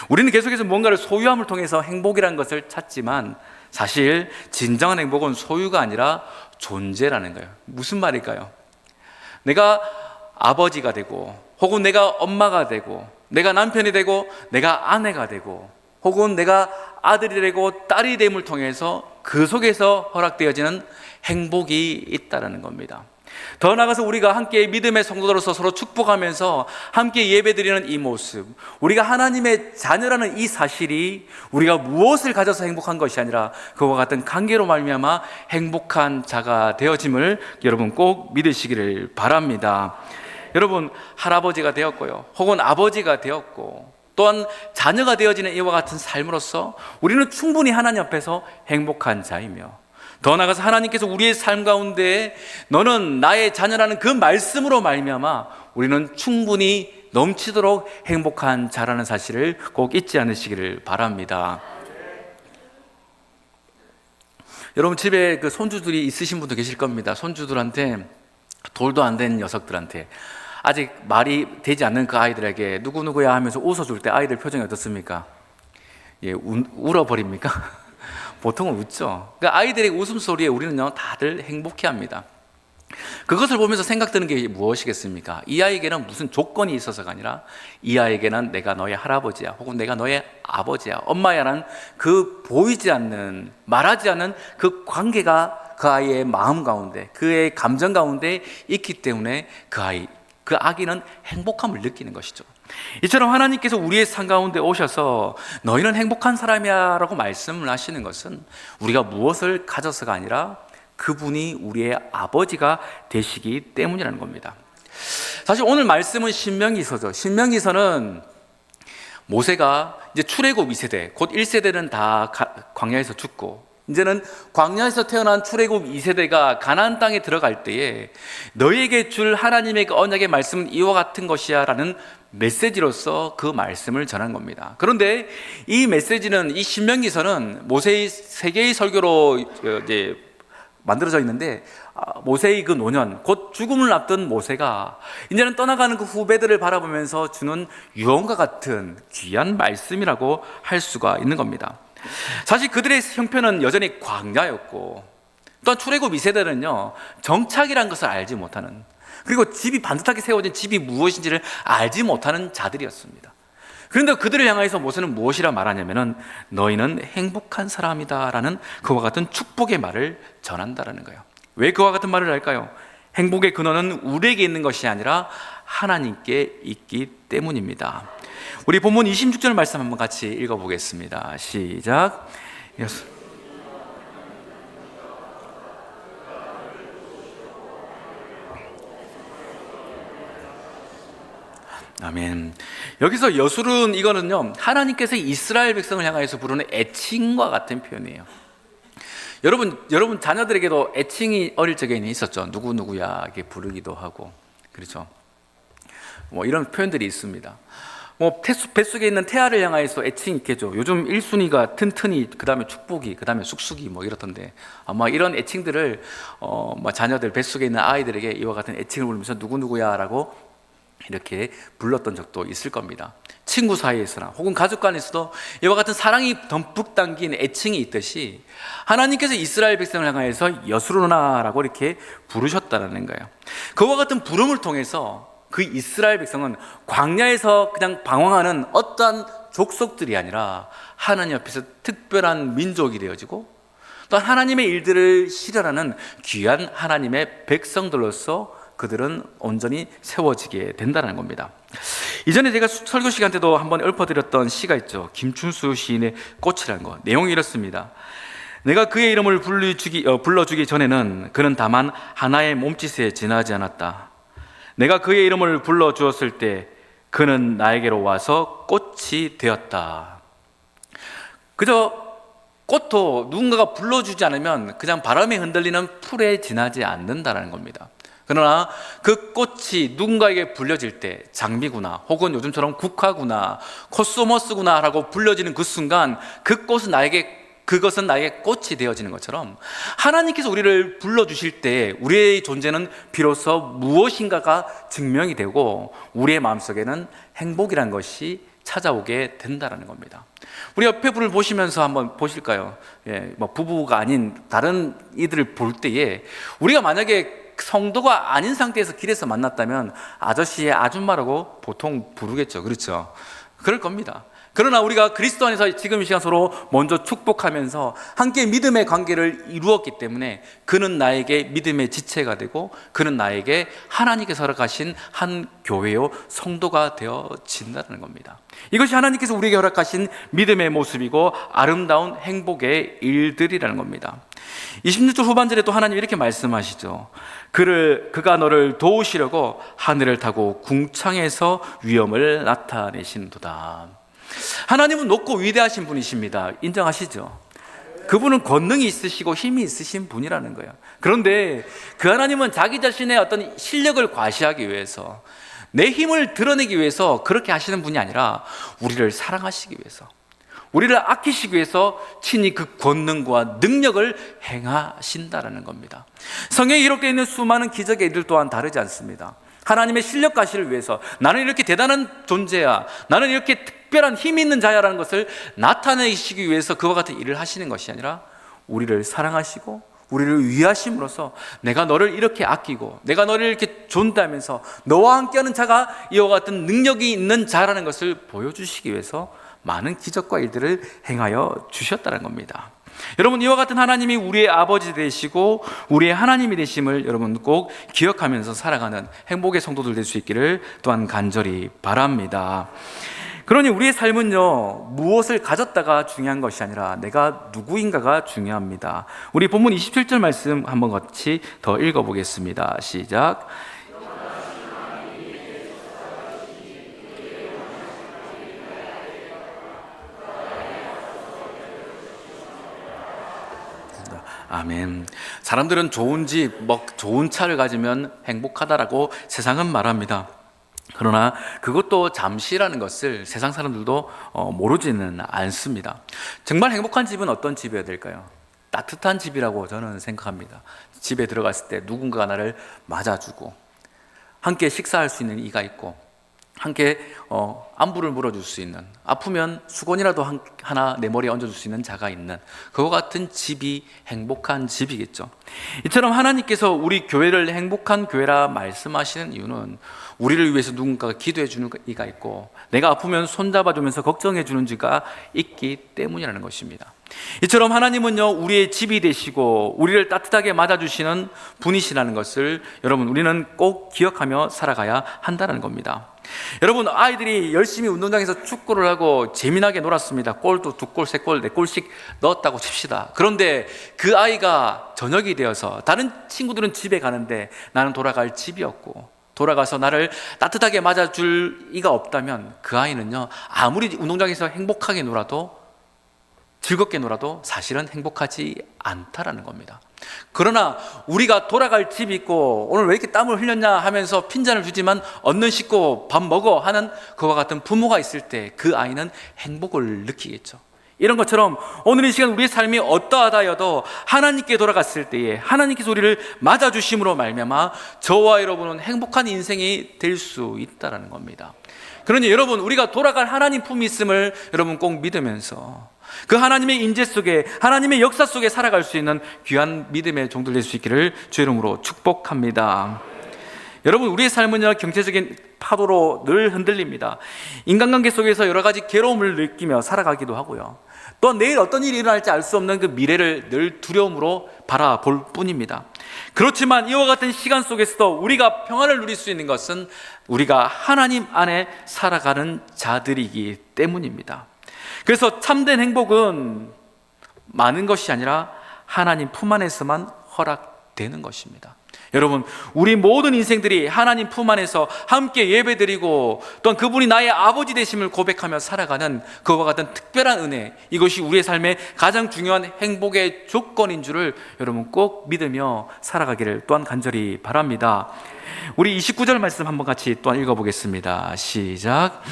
우리는 계속해서 뭔가를 소유함을 통해서 행복이라는 것을 찾지만 사실 진정한 행복은 소유가 아니라 존재라는 거예요. 무슨 말일까요? 내가 아버지가 되고, 혹은 내가 엄마가 되고, 내가 남편이 되고, 내가 아내가 되고, 혹은 내가 아들이 되고 딸이 됨을 통해서 그 속에서 허락되어지는 행복이 있다는 겁니다. 더 나아가서 우리가 함께 믿음의 성도로서 서로 축복하면서 함께 예배드리는 이 모습, 우리가 하나님의 자녀라는 이 사실이 우리가 무엇을 가져서 행복한 것이 아니라 그와 같은 관계로 말미암아 행복한 자가 되어짐을 여러분 꼭 믿으시기를 바랍니다. 여러분, 할아버지가 되었고요, 혹은 아버지가 되었고, 또한 자녀가 되어지는 이와 같은 삶으로서 우리는 충분히 하나님 앞에서 행복한 자이며, 더 나아가서 하나님께서 우리의 삶 가운데 너는 나의 자녀라는 그 말씀으로 말미암아 우리는 충분히 넘치도록 행복한 자라는 사실을 꼭 잊지 않으시기를 바랍니다. 여러분, 집에 그 손주들이 있으신 분도 계실 겁니다. 손주들한테, 돌도 안 된 녀석들한테 아직 말이 되지 않는 그 아이들에게 누구누구야 하면서 웃어줄 때 아이들 표정이 어떻습니까? 예, 울어버립니까? 보통은 웃죠. 그러니까 아이들의 웃음소리에 우리는요, 다들 행복해합니다. 그것을 보면서 생각드는 게 무엇이겠습니까? 이 아이에게는 무슨 조건이 있어서가 아니라 이 아이에게는 내가 너의 할아버지야, 혹은 내가 너의 아버지야, 엄마야라는 그 보이지 않는, 말하지 않는 그 관계가 그 아이의 마음 가운데, 그의 감정 가운데 있기 때문에 그 아기는 행복함을 느끼는 것이죠. 이처럼 하나님께서 우리의 삶 가운데 오셔서 너희는 행복한 사람이야 라고 말씀을 하시는 것은 우리가 무엇을 가져서가 아니라 그분이 우리의 아버지가 되시기 때문이라는 겁니다. 사실 오늘 말씀은 신명기서죠. 신명기서는 모세가 이제 출애굽 2세대, 곧 1세대는 다 광야에서 죽고, 이제는 광야에서 태어난 출애굽 2세대가 가나안 땅에 들어갈 때에 너희에게 줄 하나님의 그 언약의 말씀은 이와 같은 것이야 라는 메시지로서 그 말씀을 전한 겁니다. 그런데 이 메시지는, 이 신명기서는 모세의 세계의 설교로 이제 만들어져 있는데, 모세의 그 노년, 곧 죽음을 앞둔 모세가 이제는 떠나가는 그 후배들을 바라보면서 주는 유언과 같은 귀한 말씀이라고 할 수가 있는 겁니다. 사실 그들의 형편은 여전히 광야였고, 또한 출애굽 2세대는요 정착이라는 것을 알지 못하는, 그리고 집이 반듯하게 세워진 집이 무엇인지를 알지 못하는 자들이었습니다. 그런데 그들을 향해서 모세는 무엇이라 말하냐면은 너희는 행복한 사람이다 라는 그와 같은 축복의 말을 전한다라는 거예요. 왜 그와 같은 말을 할까요? 행복의 근원은 우리에게 있는 것이 아니라 하나님께 있기 때문입니다. 우리 본문 26절 말씀 한번 같이 읽어보겠습니다. 시작. 아멘. 여기서 여술은, 이거는요 하나님께서 이스라엘 백성을 향하여서 부르는 애칭과 같은 표현이에요. 여러분 자녀들에게도 애칭이 어릴 적에는 있었죠. 누구누구야 이렇게 부르기도 하고, 그렇죠. 뭐 이런 표현들이 있습니다. 뭐 뱃속에 있는 태아를 향하여서 애칭이 있겠죠. 요즘 1순위가 튼튼이, 그 다음에 축복이, 그 다음에 쑥쑥이 뭐 이렇던데, 아마 이런 애칭들을 뭐 자녀들 뱃속에 있는 아이들에게 이와 같은 애칭을 부르면서 누구누구야 라고 이렇게 불렀던 적도 있을 겁니다. 친구 사이에서나 혹은 가족 간에서도 이와 같은 사랑이 듬뿍 담긴 애칭이 있듯이 하나님께서 이스라엘 백성을 향하여서 여수르나라고 이렇게 부르셨다는 거예요. 그와 같은 부름을 통해서 그 이스라엘 백성은 광야에서 그냥 방황하는 어떠한 족속들이 아니라 하나님 앞에서 특별한 민족이 되어지고 또 하나님의 일들을 실현하는 귀한 하나님의 백성들로서 그들은 온전히 세워지게 된다는 겁니다. 이전에 제가 설교 시간 때도 한번 읊어드렸던 시가 있죠. 김춘수 시인의 꽃이라는 거. 내용이 이렇습니다. 내가 그의 이름을 불러주기 전에는 그는 다만 하나의 몸짓에 지나지 않았다. 내가 그의 이름을 불러주었을 때 그는 나에게로 와서 꽃이 되었다. 그저 꽃도 누군가가 불러주지 않으면 그냥 바람에 흔들리는 풀에 지나지 않는다는 겁니다. 그러나 그 꽃이 누군가에게 불려질 때 장미구나 혹은 요즘처럼 국화구나 코스모스구나 라고 불려지는 그 순간 그것은 나에게 꽃이 되어지는 것처럼 하나님께서 우리를 불러주실 때 우리의 존재는 비로소 무엇인가가 증명이 되고 우리의 마음속에는 행복이라는 것이 찾아오게 된다는 겁니다. 우리 옆에 분을 보시면서 한번 보실까요? 부부가 아닌 다른 이들을 볼 때에 우리가 만약에 성도가 아닌 상태에서 길에서 만났다면 아저씨의 아줌마라고 보통 부르겠죠. 그렇죠? 그럴 겁니다. 그러나 우리가 그리스도 안에서 지금 이 시간 서로 먼저 축복하면서 함께 믿음의 관계를 이루었기 때문에 그는 나에게 믿음의 지체가 되고 그는 나에게 하나님께서 허락하신 한 교회요 성도가 되어진다는 겁니다. 이것이 하나님께서 우리에게 허락하신 믿음의 모습이고 아름다운 행복의 일들이라는 겁니다. 26절 후반절에 또 하나님 이렇게 말씀하시죠. 그가 너를 도우시려고 하늘을 타고 궁창에서 위엄을 나타내신도다. 하나님은 높고 위대하신 분이십니다. 인정하시죠? 그분은 권능이 있으시고 힘이 있으신 분이라는 거예요. 그런데 그 하나님은 자기 자신의 어떤 실력을 과시하기 위해서 내 힘을 드러내기 위해서 그렇게 하시는 분이 아니라 우리를 사랑하시기 위해서 우리를 아끼시기 위해서 친히 그 권능과 능력을 행하신다라는 겁니다. 성경에 기록되어 있는 수많은 기적의 일들 또한 다르지 않습니다. 하나님의 실력 과시를 위해서 나는 이렇게 대단한 존재야, 나는 이렇게 특별한 힘이 있는 자야라는 것을 나타내시기 위해서 그와 같은 일을 하시는 것이 아니라 우리를 사랑하시고 우리를 위하심으로써 내가 너를 이렇게 아끼고 내가 너를 이렇게 존대하면서 너와 함께하는 자가 이와 같은 능력이 있는 자라는 것을 보여주시기 위해서 많은 기적과 일들을 행하여 주셨다는 겁니다. 여러분, 이와 같은 하나님이 우리의 아버지 되시고 우리의 하나님이 되심을 여러분 꼭 기억하면서 살아가는 행복의 성도들 될 수 있기를 또한 간절히 바랍니다. 그러니 우리의 삶은요, 무엇을 가졌다가 중요한 것이 아니라 내가 누구인가가 중요합니다. 우리 본문 27절 말씀 한번 같이 더 읽어보겠습니다. 시작. 아멘. 사람들은 좋은 집, 좋은 차를 가지면 행복하다라고 세상은 말합니다. 그러나 그것도 잠시라는 것을 세상 사람들도 모르지는 않습니다. 정말 행복한 집은 어떤 집이어야 될까요? 따뜻한 집이라고 저는 생각합니다. 집에 들어갔을 때 누군가가 나를 맞아주고 함께 식사할 수 있는 이가 있고 함께 안부를 물어줄 수 있는, 아프면 수건이라도 하나 내 머리에 얹어줄 수 있는 자가 있는 그와 같은 집이 행복한 집이겠죠. 이처럼 하나님께서 우리 교회를 행복한 교회라 말씀하시는 이유는 우리를 위해서 누군가가 기도해 주는 이가 있고 내가 아프면 손잡아주면서 걱정해 주는 이가 있기 때문이라는 것입니다. 이처럼 하나님은요, 우리의 집이 되시고 우리를 따뜻하게 맞아주시는 분이시라는 것을 여러분 우리는 꼭 기억하며 살아가야 한다는 겁니다. 여러분, 아이들이 열심히 운동장에서 축구를 하고 재미나게 놀았습니다. 골도 2골, 3골, 4골씩 넣었다고 칩시다. 그런데 그 아이가 저녁이 되어서 다른 친구들은 집에 가는데 나는 돌아갈 집이 없고 돌아가서 나를 따뜻하게 맞아줄 이가 없다면 그 아이는요, 아무리 운동장에서 행복하게 놀아도 즐겁게 놀아도 사실은 행복하지 않다라는 겁니다. 그러나 우리가 돌아갈 집이 있고 오늘 왜 이렇게 땀을 흘렸냐 하면서 핀잔을 주지만 얻는 씻고 밥 먹어 하는 그와 같은 부모가 있을 때 그 아이는 행복을 느끼겠죠. 이런 것처럼 오늘 이 시간 우리의 삶이 어떠하다여도 하나님께 돌아갔을 때에 하나님께서 우리를 맞아주심으로 말미암아 저와 여러분은 행복한 인생이 될 수 있다는 겁니다. 그러니 여러분, 우리가 돌아갈 하나님 품이 있음을 여러분 꼭 믿으면서 그 하나님의 인재 속에, 하나님의 역사 속에 살아갈 수 있는 귀한 믿음의 종들 될 수 있기를 주의 이름으로 축복합니다. 여러분, 우리의 삶은요, 경제적인 파도로 늘 흔들립니다. 인간관계 속에서 여러 가지 괴로움을 느끼며 살아가기도 하고요. 또 내일 어떤 일이 일어날지 알 수 없는 그 미래를 늘 두려움으로 바라볼 뿐입니다. 그렇지만 이와 같은 시간 속에서도 우리가 평안을 누릴 수 있는 것은 우리가 하나님 안에 살아가는 자들이기 때문입니다. 그래서 참된 행복은 많은 것이 아니라 하나님 품 안에서만 허락되는 것입니다. 여러분, 우리 모든 인생들이 하나님 품 안에서 함께 예배드리고 또한 그분이 나의 아버지 되심을 고백하며 살아가는 그와 같은 특별한 은혜, 이것이 우리의 삶의 가장 중요한 행복의 조건인 줄을 여러분 꼭 믿으며 살아가기를 또한 간절히 바랍니다. 우리 29절 말씀 한번 같이 또한 읽어보겠습니다. 시작.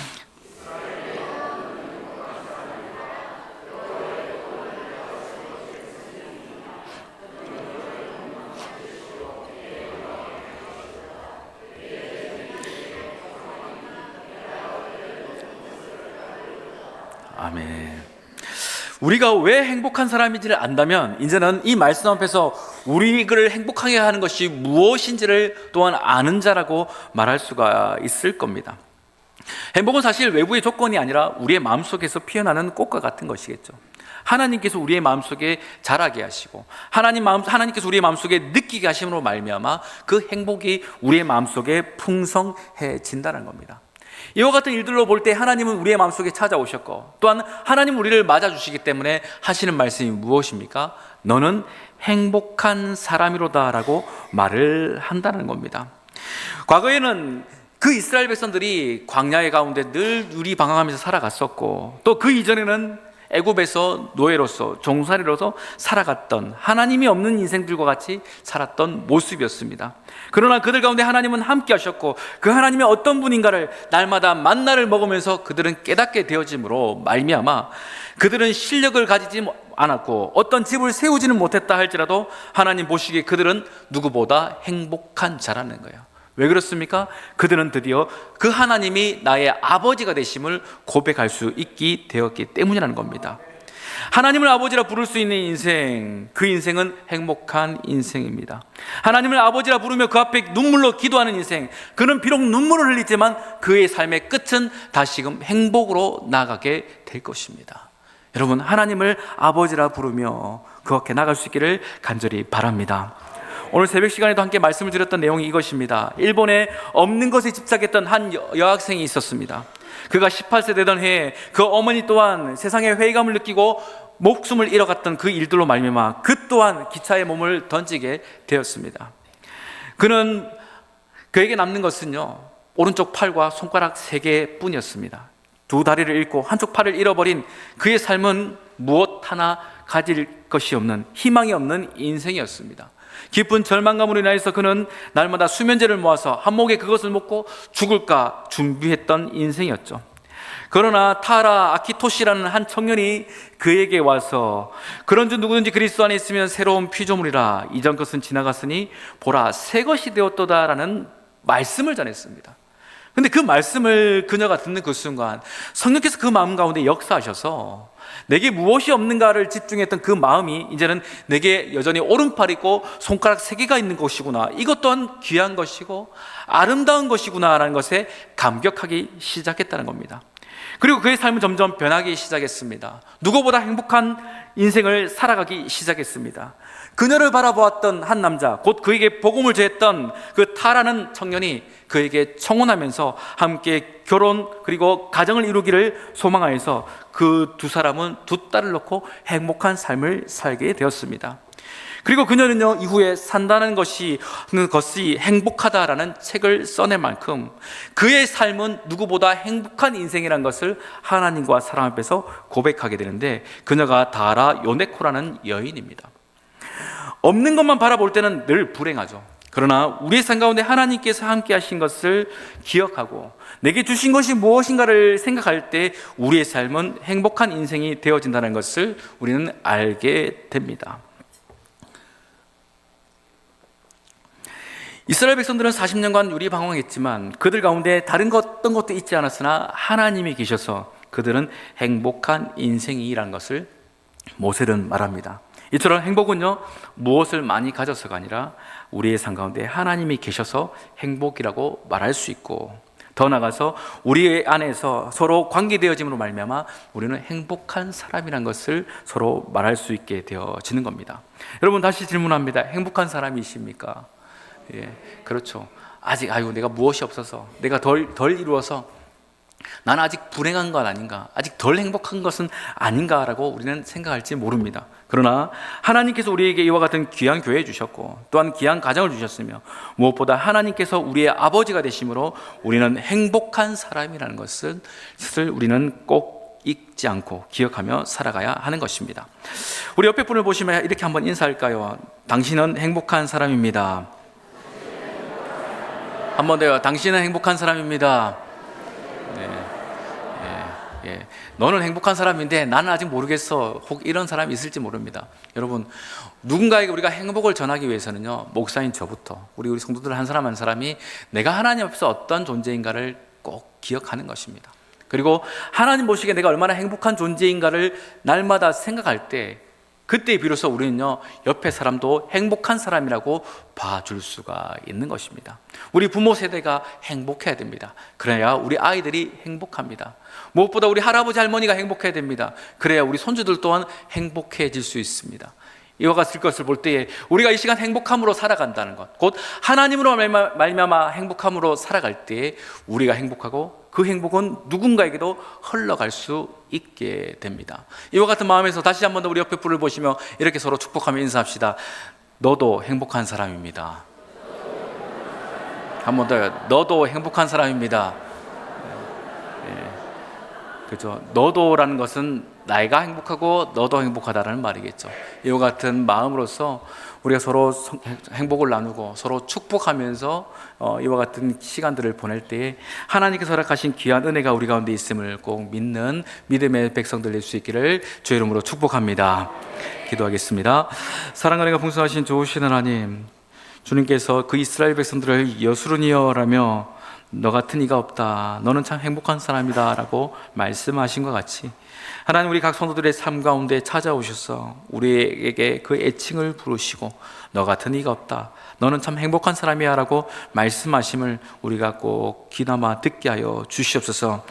아멘. 우리가 왜 행복한 사람인지를 안다면 이제는 이 말씀 앞에서 우리를 행복하게 하는 것이 무엇인지를 또한 아는 자라고 말할 수가 있을 겁니다. 행복은 사실 외부의 조건이 아니라 우리의 마음속에서 피어나는 꽃과 같은 것이겠죠. 하나님께서 우리의 마음속에 자라게 하시고 하나님께서 우리의 마음속에 느끼게 하심으로 말미암아 그 행복이 우리의 마음속에 풍성해진다는 겁니다. 이와 같은 일들로 볼 때 하나님은 우리의 마음속에 찾아오셨고 또한 하나님은 우리를 맞아주시기 때문에 하시는 말씀이 무엇입니까? 너는 행복한 사람이로다 라고 말을 한다는 겁니다. 과거에는 그 이스라엘 백성들이 광야의 가운데 늘 누리방황하면서 살아갔었고 또 그 이전에는 애굽에서 노예로서 종살이로서 살아갔던 하나님이 없는 인생들과 같이 살았던 모습이었습니다. 그러나 그들 가운데 하나님은 함께 하셨고 그 하나님이 어떤 분인가를 날마다 만나를 먹으면서 그들은 깨닫게 되어짐으로 말미암아 그들은 실력을 가지지 않았고 어떤 집을 세우지는 못했다 할지라도 하나님 보시기에 그들은 누구보다 행복한 자라는 거예요. 왜 그렇습니까? 그들은 드디어 그 하나님이 나의 아버지가 되심을 고백할 수 있게 되었기 때문이라는 겁니다. 하나님을 아버지라 부를 수 있는 인생, 그 인생은 행복한 인생입니다. 하나님을 아버지라 부르며 그 앞에 눈물로 기도하는 인생, 그는 비록 눈물을 흘리지만 그의 삶의 끝은 다시금 행복으로 나가게 될 것입니다. 여러분, 하나님을 아버지라 부르며 그렇게 나갈 수 있기를 간절히 바랍니다. 오늘 새벽 시간에도 함께 말씀을 드렸던 내용이 이것입니다. 일본에 없는 것에 집착했던 한 여학생이 있었습니다. 그가 18세 되던 해에 그 어머니 또한 세상에 회의감을 느끼고 목숨을 잃어갔던 그 일들로 말미암아 그 또한 기차에 몸을 던지게 되었습니다. 그에게 남는 것은요, 오른쪽 팔과 손가락 3개뿐이었습니다. 두 다리를 잃고 한쪽 팔을 잃어버린 그의 삶은 무엇 하나 가질 것이 없는, 희망이 없는 인생이었습니다. 깊은 절망감으로 인하여서 그는 날마다 수면제를 모아서 한 목에 그것을 먹고 죽을까 준비했던 인생이었죠. 그러나 타라 아키토시라는 한 청년이 그에게 와서 그런즉 누구든지 그리스도 안에 있으면 새로운 피조물이라, 이전 것은 지나갔으니 보라 새 것이 되었도다라는 말씀을 전했습니다. 근데 그 말씀을 그녀가 듣는 그 순간 성령께서 그 마음 가운데 역사하셔서 내게 무엇이 없는가를 집중했던 그 마음이 이제는 내게 여전히 오른팔이 있고 손가락 3개가 있는 것이구나, 이것 또한 귀한 것이고 아름다운 것이구나 라는 것에 감격하기 시작했다는 겁니다. 그리고 그의 삶은 점점 변하기 시작했습니다. 누구보다 행복한 인생을 살아가기 시작했습니다. 그녀를 바라보았던 한 남자, 곧 그에게 복음을 전했던 그 타라는 청년이 그에게 청혼하면서 함께 결혼 그리고 가정을 이루기를 소망하여서 그 두 사람은 두 딸을 놓고 행복한 삶을 살게 되었습니다. 그리고 그녀는요, 이후에 산다는 것이 행복하다라는 책을 써낼 만큼 그의 삶은 누구보다 행복한 인생이라는 것을 하나님과 사람 앞에서 고백하게 되는데, 그녀가 다라 요네코라는 여인입니다. 없는 것만 바라볼 때는 늘 불행하죠. 그러나 우리의 삶 가운데 하나님께서 함께 하신 것을 기억하고 내게 주신 것이 무엇인가를 생각할 때 우리의 삶은 행복한 인생이 되어진다는 것을 우리는 알게 됩니다. 이스라엘 백성들은 40년간 유리방황했지만 그들 가운데 다른 어떤 것도 있지 않았으나 하나님이 계셔서 그들은 행복한 인생이라는 것을 모세는 말합니다. 이처럼 행복은요, 무엇을 많이 가져서가 아니라 우리의 삶 가운데 하나님이 계셔서 행복이라고 말할 수 있고, 더 나아가서 우리 안에서 서로 관계되어짐으로 말미암아 우리는 행복한 사람이라는 것을 서로 말할 수 있게 되어지는 겁니다. 여러분, 다시 질문합니다. 행복한 사람이십니까? 예, 그렇죠. 아직 내가 무엇이 없어서, 내가 덜 이루어서 나는 아직 불행한 건 아닌가, 아직 덜 행복한 것은 아닌가라고 우리는 생각할지 모릅니다. 그러나 하나님께서 우리에게 이와 같은 귀한 교회 주셨고, 또한 귀한 가정을 주셨으며, 무엇보다 하나님께서 우리의 아버지가 되심으로 우리는 행복한 사람이라는 것을 우리는 꼭 잊지 않고 기억하며 살아가야 하는 것입니다. 우리 옆에 분을 보시면 이렇게 한번 인사할까요? 당신은 행복한 사람입니다. 한 번 더요. 당신은 행복한 사람입니다. 너는 행복한 사람인데 나는 아직 모르겠어. 혹 이런 사람이 있을지 모릅니다. 여러분, 누군가에게 우리가 행복을 전하기 위해서는요, 목사인 저부터 우리 성도들 한 사람 한 사람이 내가 하나님 앞에서 어떤 존재인가를 꼭 기억하는 것입니다. 그리고 하나님 보시기에 내가 얼마나 행복한 존재인가를 날마다 생각할 때, 그때 비로소 우리는요, 옆에 사람도 행복한 사람이라고 봐줄 수가 있는 것입니다. 우리 부모 세대가 행복해야 됩니다. 그래야 우리 아이들이 행복합니다. 무엇보다 우리 할아버지 할머니가 행복해야 됩니다. 그래야 우리 손주들 또한 행복해질 수 있습니다. 이와 같을 것을 볼 때에 우리가 이 시간 행복함으로 살아간다는 것, 곧 하나님으로 말미암아 행복함으로 살아갈 때에 우리가 행복하고 그 행복은 누군가에게도 흘러갈 수 있게 됩니다. 이와 같은 마음에서 다시 한 번 더 우리 옆에 분을 보시며 이렇게 서로 축복하며 인사합시다. 너도 행복한 사람입니다. 한 번 더요. 너도 행복한 사람입니다. 그렇죠. 너도라는 것은 내가 행복하고 너도 행복하다라는 말이겠죠. 이와 같은 마음으로서 우리가 서로 행복을 나누고 서로 축복하면서 이와 같은 시간들을 보낼 때에 하나님께서 허락하신 귀한 은혜가 우리 가운데 있음을 꼭 믿는 믿음의 백성들 될 수 있기를 주의 이름으로 축복합니다. 기도하겠습니다. 사랑 은혜가 풍성하신 좋으신 하나님, 주님께서 그 이스라엘 백성들을 여수르니여라며 너 같은 이가 없다, 너는 참 행복한 사람이다 라고 말씀하신 것 같이 하나님, 우리 각 성도들의 삶 가운데 찾아오셔서 우리에게 그 애칭을 부르시고 너 같은 이가 없다, 너는 참 행복한 사람이야 라고 말씀하심을 우리가 꼭 귀담아 듣게 하여 주시옵소서.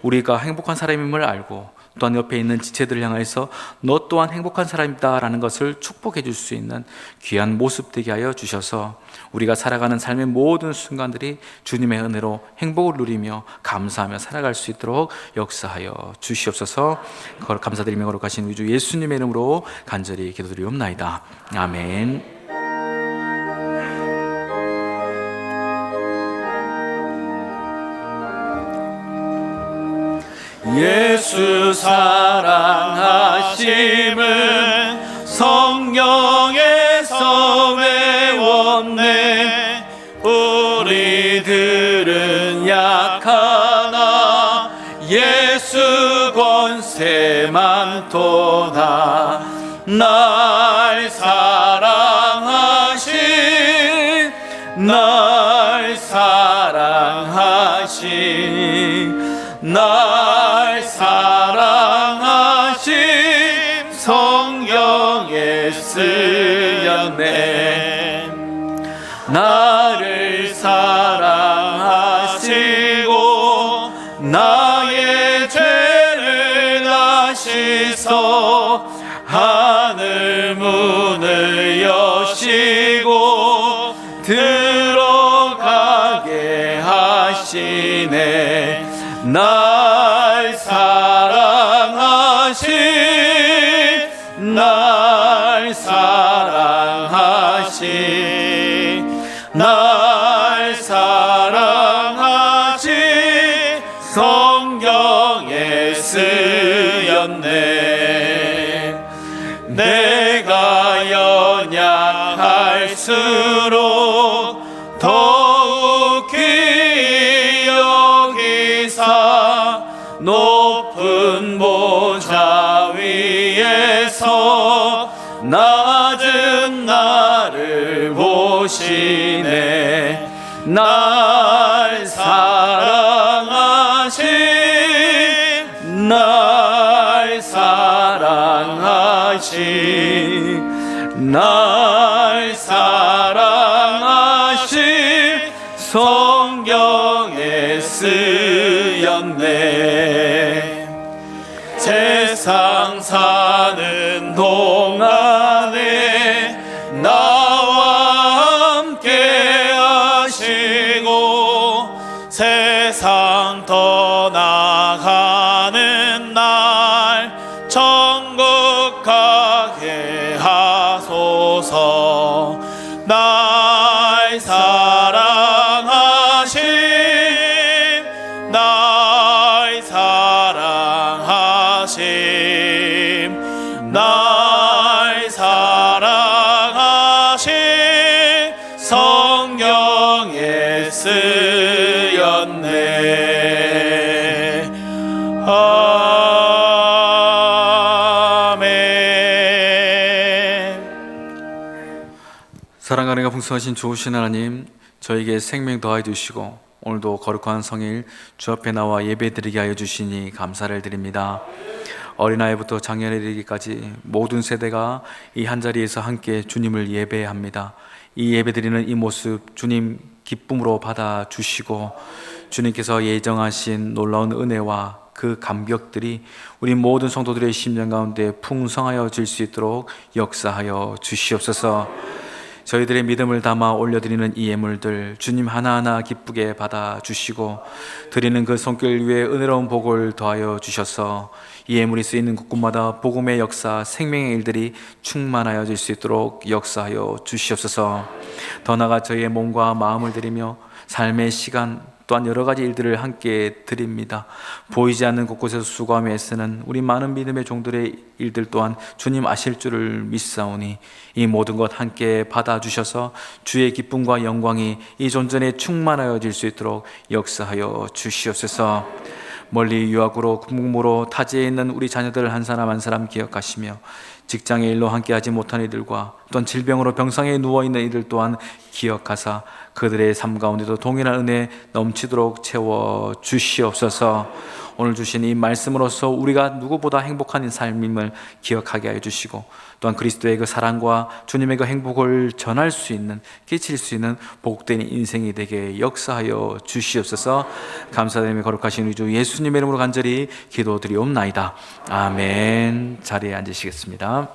우리가 행복한 사람임을 알고 또한 옆에 있는 지체들을 향해서 너 또한 행복한 사람이다 라는 것을 축복해 줄 수 있는 귀한 모습 되게 하여 주셔서 우리가 살아가는 삶의 모든 순간들이 주님의 은혜로 행복을 누리며 감사하며 살아갈 수 있도록 역사하여 주시옵소서. 감사드리며 거룩하신 우리 주 예수님의 이름으로 간절히 기도드리옵나이다. 아멘. 예수 사랑하심은 성령에서 외웠네. 우리들은 약하나 예수 권세만 도다. 날 사랑하신 날 사랑하신 성령에 쓰였네. 나를 사랑하시고 나의 죄를 다시서 하늘 문을 여시고 들어가게 하시네. 날 사랑하신 성경에 쓰였네. 내가 연약할수록 더욱 귀히 여기사 높은 보좌 위에서 낮은 나를 보시네. 날 사랑하신 날 사랑하신 성경에 쓰였네. 세상 사는 동안에 나와 함께 하시고 세상 떠나가는 날 천국 가게 하소서. 날 사랑하신 날 사랑하심 날 사랑하신 성경에 쓰였네. 사랑과 은혜가 풍성하신 좋으신 하나님, 저에게 생명 더하여 주시고 오늘도 거룩한 성일 주 앞에 나와 예배드리게 하여 주시니 감사를 드립니다. 어린아이부터 장년에 이르기까지 모든 세대가 이 한자리에서 함께 주님을 예배합니다. 이 예배드리는 이 모습 주님 기쁨으로 받아주시고 주님께서 예정하신 놀라운 은혜와 그 감격들이 우리 모든 성도들의 심령 가운데 풍성하여질 수 있도록 역사하여 주시옵소서. 저희들의 믿음을 담아 올려드리는 이 예물들 주님 하나하나 기쁘게 받아주시고 드리는 그 손길 위에 은혜로운 복을 더하여 주셔서 이 예물이 쓰이는 곳곳마다 복음의 역사, 생명의 일들이 충만하여질 수 있도록 역사하여 주시옵소서. 더 나아가 저희의 몸과 마음을 드리며 삶의 시간 또한 여러 가지 일들을 함께 드립니다. 보이지 않는 곳곳에서 수고하며 애쓰는 우리 많은 믿음의 종들의 일들 또한 주님 아실 줄을 믿사오니 이 모든 것 함께 받아주셔서 주의 기쁨과 영광이 이 존전에 충만하여질 수 있도록 역사하여 주시옵소서. 멀리 유학으로 군복무로 타지에 있는 우리 자녀들 한 사람 한 사람 기억하시며 직장의 일로 함께하지 못한 이들과 또한 질병으로 병상에 누워있는 이들 또한 기억하사 그들의 삶 가운데도 동일한 은혜 넘치도록 채워 주시옵소서. 오늘 주신 이 말씀으로써 우리가 누구보다 행복한 삶임을 기억하게 하여 주시고 또한 그리스도의 그 사랑과 주님의 그 행복을 전할 수 있는, 끼칠 수 있는 복된 인생이 되게 역사하여 주시옵소서. 감사드리며 거룩하신 우리 주 예수님의 이름으로 간절히 기도드리옵나이다. 아멘. 자리에 앉으시겠습니다.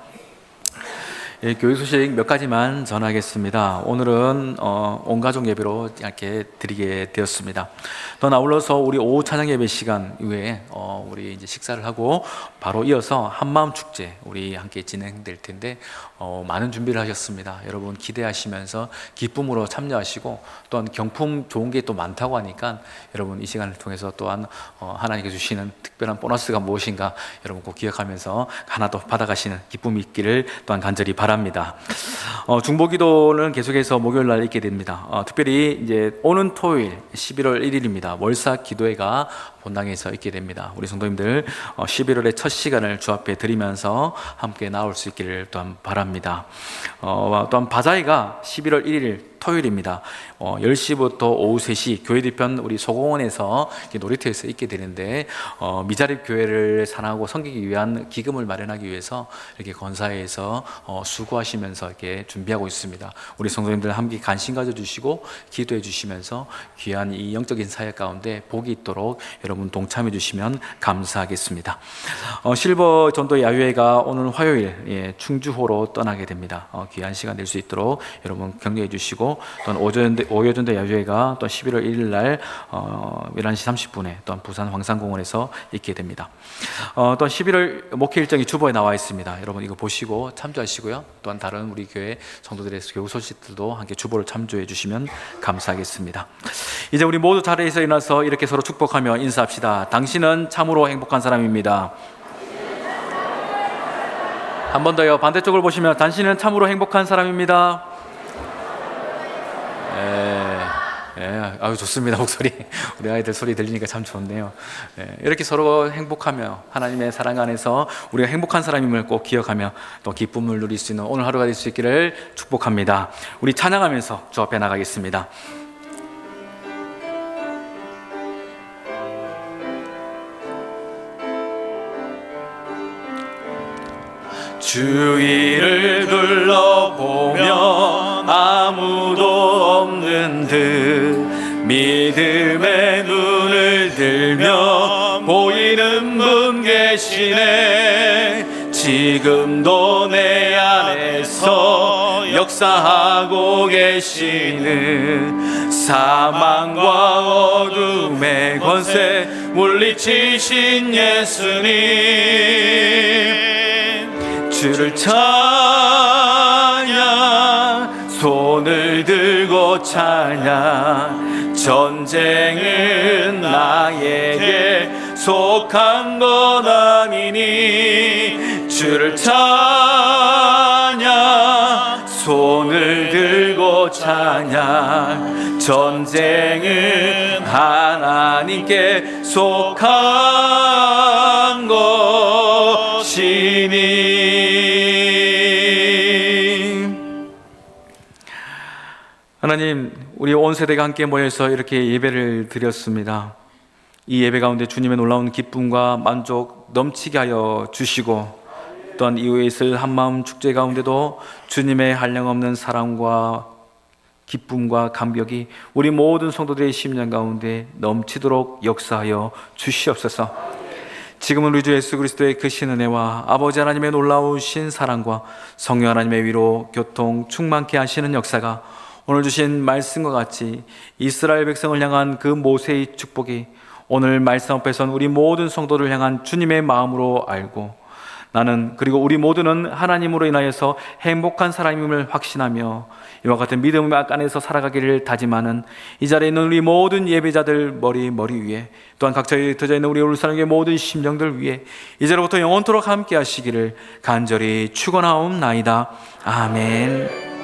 예, 교회 소식 몇 가지만 전하겠습니다. 오늘은 온 가족 예배로 이렇게 드리게 되었습니다. 더 아울러서 우리 오후 찬양 예배 시간 이후에 우리 이제 식사를 하고 바로 이어서 한마음 축제 우리 함께 진행될 텐데 많은 준비를 하셨습니다. 여러분 기대하시면서 기쁨으로 참여하시고 또한 경품 좋은 게 또 많다고 하니까 여러분 이 시간을 통해서 또한 하나님께 주시는 특별한 보너스가 무엇인가 여러분 꼭 기억하면서 하나 더 받아가시는 기쁨이 있기를 또한 간절히 바랍니다. 중보기도는 계속해서 목요일 날 있게 됩니다. 특별히 이제 오는 토요일 11월 1일입니다. 월사 기도회가 본당에서 있게 됩니다. 우리 성도님들 11월의 첫 시간을 주 앞에 드리면서 함께 나올 수 있기를 또한 바랍니다. 또한 바자회가 11월 1일 토요일입니다. 10시부터 오후 3시 교회 뒤편 우리 소공원에서 놀이터에서 있게 되는데 미자립 교회를 산하고 섬기기 위한 기금을 마련하기 위해서 이렇게 건사회에서 수고하시면서 이렇게 준비하고 있습니다. 우리 성도님들 함께 관심 가져주시고 기도해 주시면서 귀한 이 영적인 사역 가운데 복이 있도록 여러분 동참해 주시면 감사하겠습니다. 실버 전도 야유회가 오늘 화요일 충주호로 떠나게 됩니다. 귀한 시간 낼 수 있도록 여러분 격려해 주시고 또한 오여전도 야유회가 또 11월 1일 날 11시 30분에 또한 부산 황산공원에서 있게 됩니다. 또한 11월 목회 일정이 주보에 나와 있습니다. 여러분 이거 보시고 참조하시고요. 또한 다른 우리 교회 성도들의 교우 소식들도 함께 주보를 참조해 주시면 감사하겠습니다. 이제 우리 모두 자리에서 일어나서 이렇게 서로 축복하며 인사합시다. 당신은 참으로 행복한 사람입니다. 한 번 더요. 반대쪽을 보시면 당신은 참으로 행복한 사람입니다. 아유 좋습니다. 목소리 우리 아이들 소리 들리니까 참 좋네요. 이렇게 서로 행복하며 하나님의 사랑 안에서 우리가 행복한 사람임을 꼭 기억하며 또 기쁨을 누릴 수 있는 오늘 하루가 될 수 있기를 축복합니다. 우리 찬양하면서 주 앞에 나가겠습니다. 주위를 둘러보면 아무도 없는 듯 믿음의 눈을 들며 보이는 분 계시네. 지금도 내 안에서 역사하고 계시는 사망과 어둠의 권세 물리치신 예수님, 주를 찬양, 손을 들고 찬양. 전쟁은 나에게 속한 것 아니니 주를 찬양, 손을 들고 찬양. 전쟁은 하나님께 속한 것이니. 하나님, 우리 온 세대가 함께 모여서 이렇게 예배를 드렸습니다. 이 예배 가운데 주님의 놀라운 기쁨과 만족 넘치게 하여 주시고, 또한 이후에 있을 한마음 축제 가운데도 주님의 한량없는 사랑과 기쁨과 감격이 우리 모든 성도들의 심령 가운데 넘치도록 역사하여 주시옵소서. 지금은 우리 주 예수 그리스도의 크신 은혜와 아버지 하나님의 놀라우신 사랑과 성령 하나님의 위로 교통 충만케 하시는 역사가 오늘 주신 말씀과 같이 이스라엘 백성을 향한 그 모세의 축복이 오늘 말씀 앞에 선 우리 모든 성도를 향한 주님의 마음으로 알고, 나는 그리고 우리 모두는 하나님으로 인하여서 행복한 사람임을 확신하며 이와 같은 믿음의 안에서 살아가기를 다짐하는 이 자리에 있는 우리 모든 예배자들 머리 위에, 또한 각자 흩어져 있는 우리 울산의 모든 심령들 위에 이제로부터 영원토록 함께 하시기를 간절히 축원하옵나이다. 아멘.